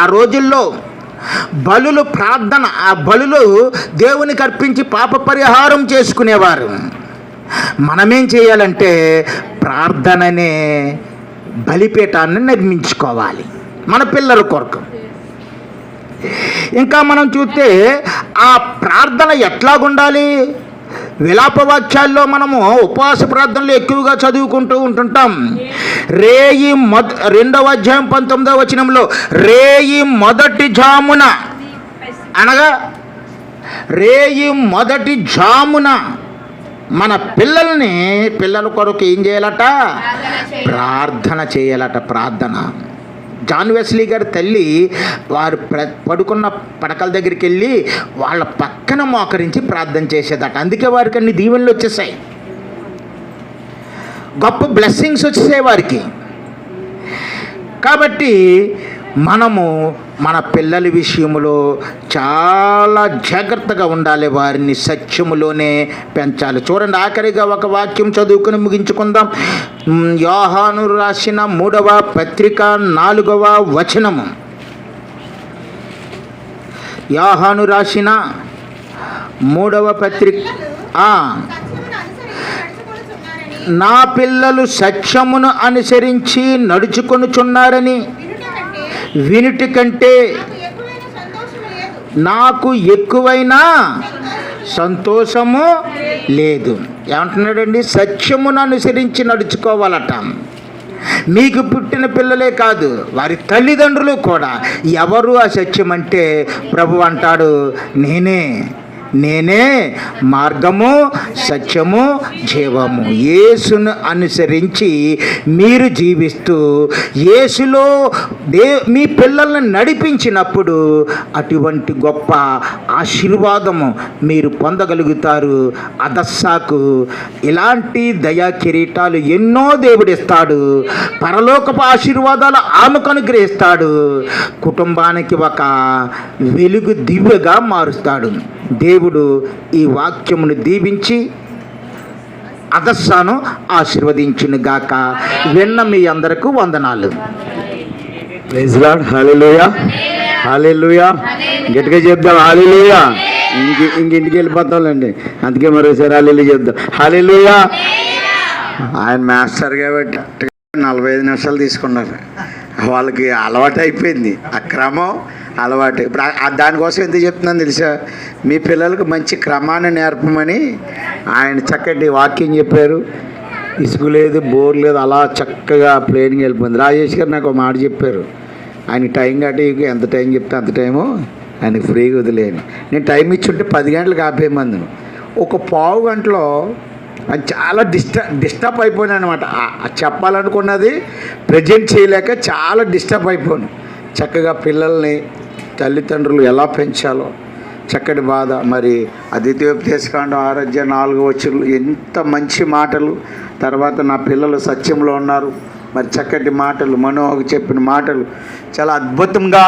ఆ రోజుల్లో బలులు ప్రార్థన, ఆ బలులు దేవునికి అర్పించి పాప పరిహారం చేసుకునేవారు. మనమేం చేయాలంటే ప్రార్థననే బలిపీఠాన్ని నిర్మించుకోవాలి మన పిల్లల కొరకు. ఇంకా మనం చూస్తే ఆ ప్రార్థన ఎట్లాగుండాలి? విలాపవాక్యాల్లో మనము ఉపవాస ప్రార్థనలు ఎక్కువగా చదువుకుంటూ ఉంటుంటాం. 2వ అధ్యాయం 19వ వచనంలో రేయి మొదటి జామున అనగా రేయి మొదటి జామున మన పిల్లల కొరకు ఏం చేయాలట? ప్రార్థన చేయాలట. ప్రార్థన. జాన్ వెస్లీ గారి తల్లి వారు పడుకున్న పడకల దగ్గరికి వెళ్ళి వాళ్ళ పక్కన మోకరించి ప్రార్థన చేసేదట. అందుకే వారికి అన్ని దీవెనలు వచ్చేసాయి, గొప్ప బ్లెస్సింగ్స్ వచ్చేసాయి వారికి. కాబట్టి మనము మన పిల్లల విషయంలో చాలా జాగ్రత్తగా ఉండాలి. వారిని సత్యములోనే పెంచాలి. చూడండి, ఆఖరిగా ఒక వాక్యం చదువుకుని ముగించుకుందాం. యోహాను రాసిన 3వ పత్రిక 4వ వచనము. యోహాను రాసిన 3వ పత్రిక, నా పిల్లలు సత్యమును అనుసరించి నడుచుకొనుచున్నారని వినుటి కంటే నాకు ఎక్కువైనా సంతోషము లేదు. ఏమంటున్నాడండి? సత్యమును అనుసరించి నడుచుకోవాలట. మీకు పుట్టిన పిల్లలే కాదు, వారి తల్లిదండ్రులు కూడా. ఎవరు ఆ సత్యం అంటే ప్రభు అంటాడు, నేనే మార్గము, సత్యము, జీవము. యేసును అనుసరించి మీరు జీవిస్తూ యేసులో మీ పిల్లల్ని నడిపించినప్పుడు అటువంటి గొప్ప ఆశీర్వాదము మీరు పొందగలుగుతారు. అదస్సాకు ఇలాంటి దయా కిరీటాలు ఎన్నో దేవుడిస్తాడు. పరలోకపు ఆశీర్వాదాలు ఆమెకు అనుగ్రహిస్తాడు. కుటుంబానికి ఒక వెలుగు దివ్యగా మారుస్తాడు. దేవుడు ఈ వాక్యమును దీవించి అదస్సాను ఆశీర్వదించును గాక. విన్న మీ అందరకు వందనాలు. Praise lord. Hallelujah, hallelujah. గట్టిగా చెప్దాం హల్లెలూయా. ఇంటికి వెళ్ళిపోతాంలేండి, అందుకే మరోసారి హల్లెలూయా చెప్దాం. హల్లెలూయా. ఆయన మాస్టర్ కాబట్టి 45 నిమిషాలు తీసుకున్నారు. వాళ్ళకి అలవాటు అయిపోయింది, ఆ క్రమం అలవాటు. ఇప్పుడు దానికోసం ఎందుకు చెప్తున్నాను తెలుసా? మీ పిల్లలకు మంచి క్రమాన్ని నేర్పమని ఆయన చక్కటి వాక్యం చెప్పారు. ఇసుకు లేదు, బోర్ లేదు, అలా చక్కగా ప్లేన్గా వెళ్ళిపోయింది. రాజేష్ గారు నాకు ఒక మాట చెప్పారు, ఆయన టైం కట్టి ఎంత టైం చెప్తే అంత టైము ఆయనకి ఫ్రీగా వదిలేను. నేను టైం ఇచ్చుంటే 10 గంటలకు ఆపేయమందును. ఒక పావు గంటలో అది చాలా డిస్టర్బ్ అయిపోయాను అనమాట. చెప్పాలనుకున్నది ప్రజెంట్ చేయలేక చాలా డిస్టర్బ్ అయిపోయాను. చక్కగా పిల్లల్ని తల్లిదండ్రులు ఎలా పెంచాలో చక్కటి బాధ. మరి ద్వితీయోపదేశకాండం 6 వచనాలు ఎంత మంచి మాటలు. తర్వాత నా పిల్లలు సత్యంలో ఉన్నారు, మరి చక్కటి మాటలు, మనోహర్ చెప్పిన మాటలు చాలా అద్భుతంగా.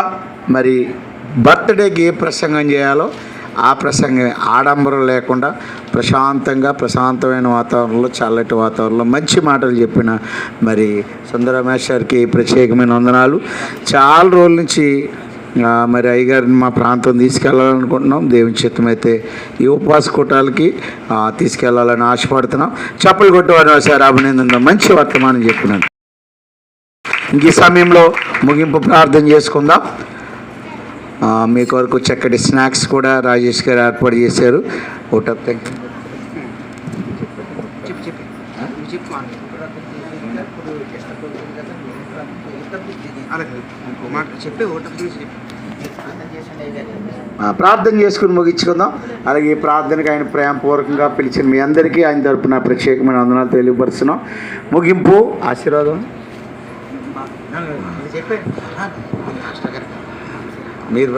మరి బర్త్డేకి ఏ ప్రసంగం చేయాలో ఆ ప్రసంగం ఆడంబరం లేకుండా ప్రశాంతమైన వాతావరణంలో, చల్లటి వాతావరణంలో మంచి మాటలు చెప్పిన మరి సుందరమేష్ గారికి ప్రత్యేకమైన వందనాలు. చాలా రోజుల నుంచి మరి అయ్యగారిని మా ప్రాంతం తీసుకెళ్ళాలనుకుంటున్నాం. దేవుని చిత్తమైతే ఈ ఉపవాస కూటాలకి తీసుకెళ్లాలని ఆశపడుతున్నాం. చప్పలు కొట్టేవారు సార్ అభినందన. మంచి వర్తమానం చెప్పినాను. ఇంక ఈ సమయంలో ముగింపు ప్రార్థన చేసుకుందాం. మీ కొరకు చక్కటి స్నాక్స్ కూడా రాజేష్ గారు ఏర్పాటు చేశారు. ఓటప్ థ్యాంక్ ప్రార్థన చేసుకుని ముగించుకుందాం. అలాగే ఈ ప్రార్థనకు ఆయన ప్రేమపూర్వకంగా పిలిచిన మీ అందరికీ ఆయన తరపున ప్రత్యేకమైన వందనాలు తెలియపరుస్తున్నాం. ముగింపు ఆశీర్వాదం మీరు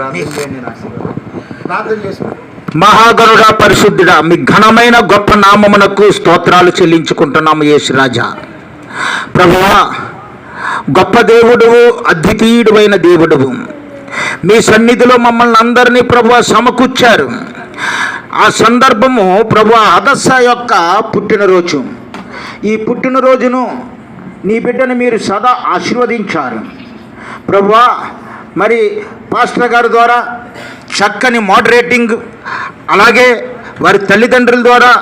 ప్రార్థన చేసుకోండి. మహాగణుడా, పరిశుద్ధుడా, మీ ఘనమైన గొప్ప నామమునకు స్తోత్రాలు చెల్లించుకుంటున్నాము. యేసురాజా ప్రభువా, గొప్ప దేవుడువు, అద్వితీయుడైన దేవుడువు. మీ సన్నిధిలో మమ్మల్ని అందరినీ ప్రభువా సమకూర్చారు. ఆ సందర్భము ప్రభువా హదస్స యొక్క పుట్టినరోజు. ఈ పుట్టినరోజును నీ బిడ్డను మీరు సదా ఆశీర్వదించారు ప్రభువా. మరి పాస్టర్ గారి ద్వారా చక్కని మోడరేటింగ్, అలాగే వారి తల్లిదండ్రుల ద్వారా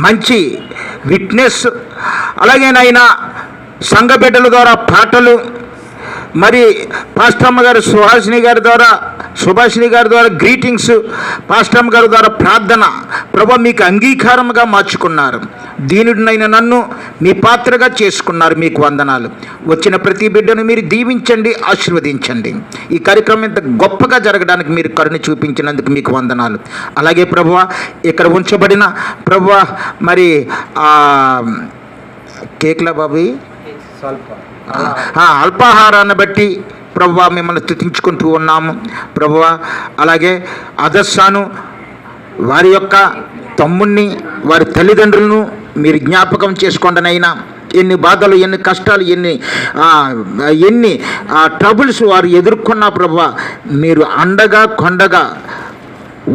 మంచి విట్నెస్, అలాగే నాయన సంఘ బిడ్డల ద్వారా పాటలు, మరి పాస్టమ్మ గారు సుభాషిణి గారి ద్వారా గ్రీటింగ్స్, పాస్టమ్మ గారి ద్వారా ప్రార్థన ప్రభు మీకు అంగీకారముగా మార్చుకున్నారు. దీనుడినైన నన్ను మీ పాత్రగా చేసుకున్నారు. మీకు వందనాలు. వచ్చిన ప్రతి బిడ్డను మీరు దీవించండి, ఆశీర్వదించండి. ఈ కార్యక్రమం ఇంత గొప్పగా జరగడానికి మీరు కరుణ చూపించినందుకు మీకు వందనాలు. అలాగే ప్రభువా, ఇక్కడ ఉంచబడిన ప్రభువా మరి కేక్ల బాబు అల్పాహారాన్ని బట్టి ప్రభువా మిమ్మల్ని స్తుతించుకుంటూ ఉన్నాము ప్రభువా. అలాగే అదస్సాను, వారి యొక్క తమ్ముణ్ణి, వారి తల్లిదండ్రులను మీరు జ్ఞాపకం చేసుకోండినైనా. ఎన్ని బాధలు, ఎన్ని కష్టాలు, ఎన్ని ట్రబుల్స్ వారు ఎదుర్కొన్నా ప్రభువా, మీరు అండగా కొండగా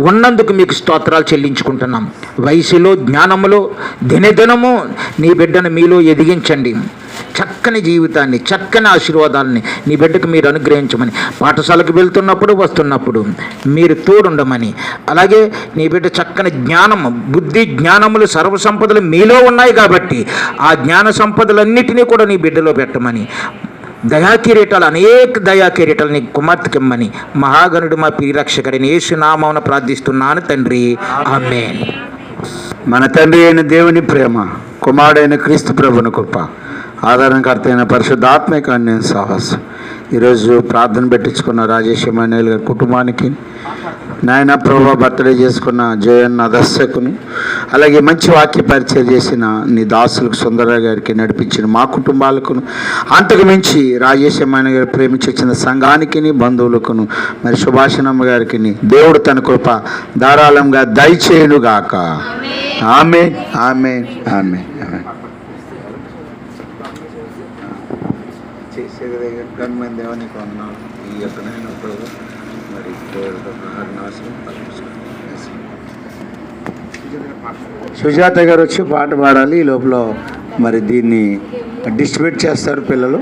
ఉన్నందుకు మీకు స్తోత్రాలు చెల్లించుకుంటున్నాం. వయసులో, జ్ఞానములో దినదినము నీ బిడ్డను మీలో ఎదిగించండి. చక్కని జీవితాన్ని, చక్కని ఆశీర్వాదాలని నీ బిడ్డకు మీరు అనుగ్రహించమని, పాఠశాలకు వెళ్తున్నప్పుడు వస్తున్నప్పుడు మీరు తోడుండమని, అలాగే నీ బిడ్డ చక్కని జ్ఞానము, బుద్ధి, జ్ఞానములు, సర్వసంపదలు మీలో ఉన్నాయి కాబట్టి ఆ జ్ఞాన సంపదలన్నిటినీ కూడా నీ బిడ్డలో పెట్టమని, దయాకిరీటాలు, అనేక దయాకిరీటాలు నీ కుమార్తెకి ఇమ్మని మహాగణుడు మా ప్రియరక్షకుడిని యేసునామమున ప్రార్థిస్తున్నాను తండ్రి, ఆమేన్. మన తండ్రి అయిన దేవుని ప్రేమ, కుమారుడైన క్రీస్తు ప్రభుని కృప, ఆదరణకర్త అయిన పరిశుద్ధాత్మిక అన్య సాహసం, ఈరోజు ప్రార్థన పెట్టించుకున్న రాజేష్ ఎమాన్యుయల్ గారి కుటుంబానికి, నాయన ప్రభు బర్త్డే చేసుకున్న జయన్న దర్శకుని, అలాగే మంచి వాక్య పరిచయం చేసిన నీ దాసులకు సుందరరావు గారికి, నడిపించిన మా కుటుంబాలకు, అంతకు మించి రాజేష్ ఎమాన్యుయల్ గారు ప్రేమించి వచ్చిన సంఘానికి, బంధువులకును, మరి సుభాషణమ్మ గారికి దేవుడు తన కృప ధారాళంగా దయచేయునుగాక. ఆమేన్, ఆమేన్, ఆమేన్, ఆమేన్. చేసేది గణమైన దేవానికి వందనాలు. ఈ యొక్క నాయన ప్రభు మరి సుజాత గారు వచ్చి పాట పాడాలి. ఈ లోపల మరి దీన్ని డిస్ట్రిబ్యూట్ చేస్తారు పిల్లలు.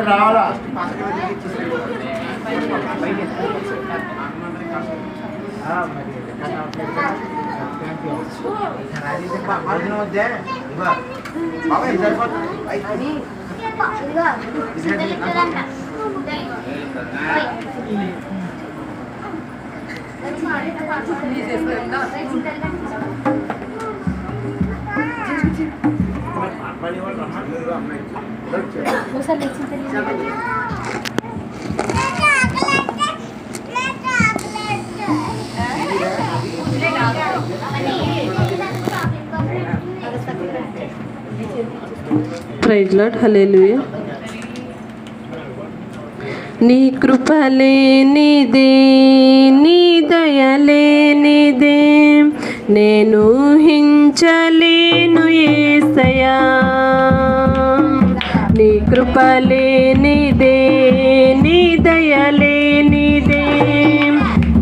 రావాలా ప్రైజ్ లార్డ్, హల్లెలూయా. నీ కృపలేనిదే, నీ దయలేనిదే, నేను ఊహించలేను యేసయ్యా. నీ కృపలేనిదే, నీ దయలేనిదే,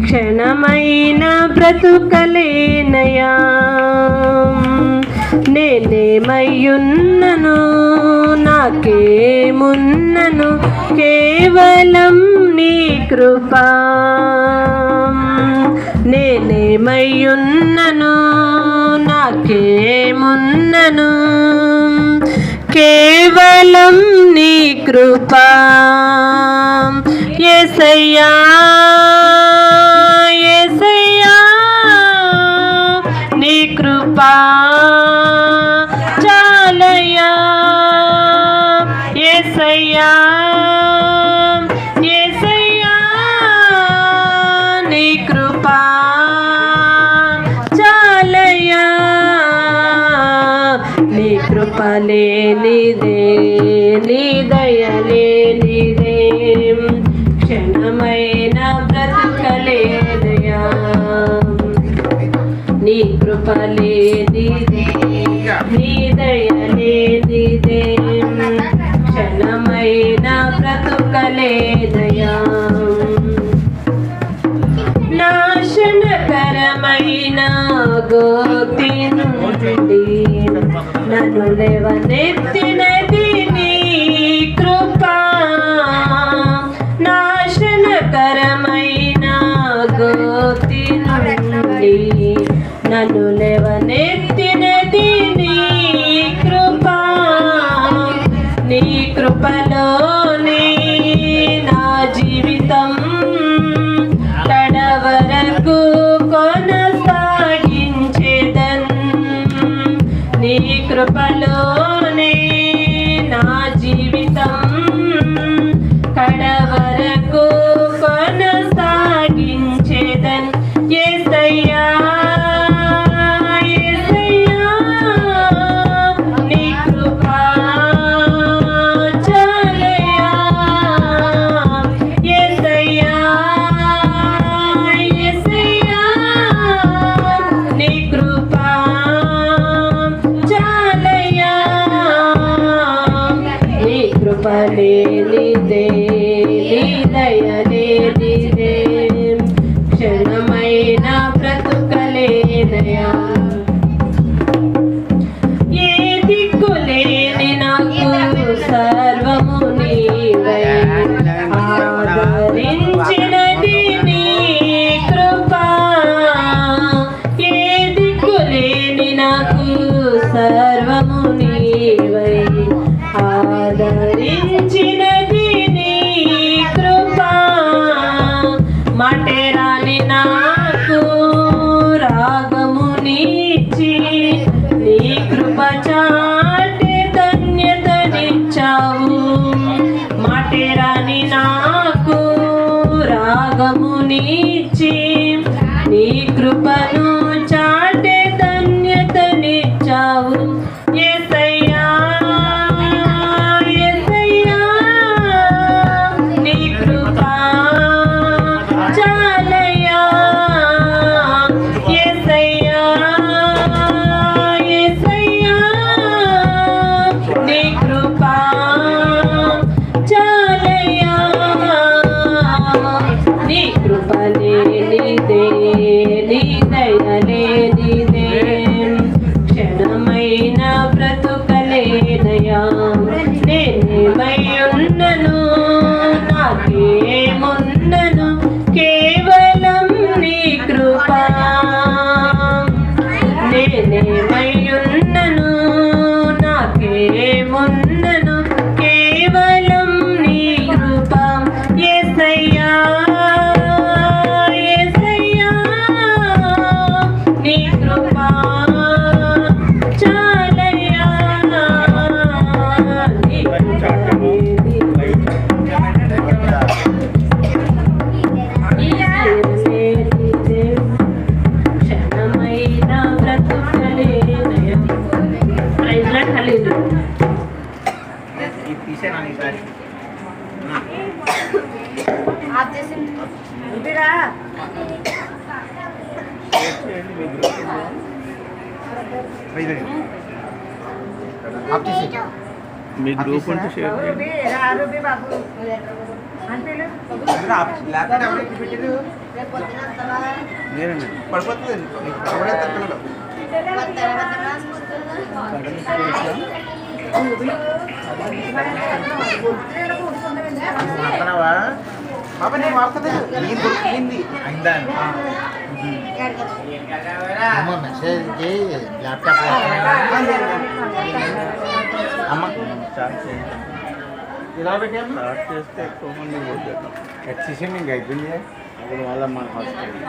క్షణమైన బ్రతుకలేనయా. నేనేమయ్యున్నను, నాకేమున్నను, కేవలం నీ కృపా. నేనేమయ్యున్నను, నాకేమున్నను, కేవలం నీ కృపా. యేసయ్యా, యేసయ్యా, నీ కృపా చాలయ్యా. యేసయ్యా, యేసయ్యా, నీ కృపా చాలయ్యా. నీ కృప లేనిదే, నీ దయలేనిదే, క్షణమైన బ్రతుకలేదయా. నీ కృప లేనిదే, నీ దయలేనిదే, క్షణమైన బ్రతుకలేదయా. నాశనకరమైన గోతి నుండి నన్ను లేవనెత్తినది నీ కృపా. నాశనకరమైన గోతి నుండి నన్ను లేవనెత్తినది నీ కృపా. నీ కృపలోనే నా జీవితం కడవరకు కొనసాగించేదన్. నీ కృపలోనే నా జీవితం కడవరకు కొనసాగించేదన్. యేసయ్యా, యేసయ్యా, నీ కృపా లేనిదే నీ దయ లేనిదే క్షణమైన బ్రతుకలేదయా ఏ దిక్కు లేని నాకు సర్వము నీవై ఆదరించినది నీ కృపా ఏ దిక్కు లేని నాకు సర్వము నీవై ఆదరించినది నీ కృపా మటెరాని నాకు రాగము నీచి నీ కృప చాటే ధన్యతనిచ్చావు మటెరాని నాకు రాగము నీచి నీ కృపను చాటే ధన్యతనిచ్చావు యేసయ్యా యేసయ్యా నీ కృపా చాలయ్యా యేసయ్యా యేసయ్యా నీ కృపా చాలయ్యా నీ కృప లేనిదే నీ దయ లేనిదే క్షణమైన బ్రతుకలేదయా నేనేమై ఉన్నను నాకేమున్నను కేవలం నీ కృపా నేనేమై ఉన్నను నాకేమున్నను కేవలం నీ కృపా యేసయ్యా యేసయ్యా నీ కృపా చాలయ్యా నీ కృపా క్షణమైన బ్రతుకలేదయా ప్రైజ్ లార్డ్ హల్లెలూయా మీ గ్రూప్ ఉంటే షేర్ చేయండి. నేనండి బాబా నేను వాడుతుంది నేను దొరికింది అయిందా మెసేజ్ ల్యాప్టాప్ అమ్మ ఇలా పెట్టాము స్టార్ట్ చేస్తే ఎక్కువ మంది పోతారు. వచ్చేసింది ఇంకా అయిపోయింది అప్పుడు మళ్ళీ మన హాస్పిటల్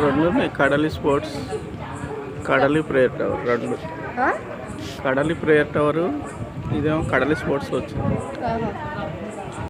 రెండు ఉన్నాయి. కడలి స్పోర్ట్స్, కడలి ప్రేయర్ టవర్ రెండు. కడలి ప్రేయర్ టవరు, ఇదేమో కడలి స్పోర్ట్స్ వచ్చింది.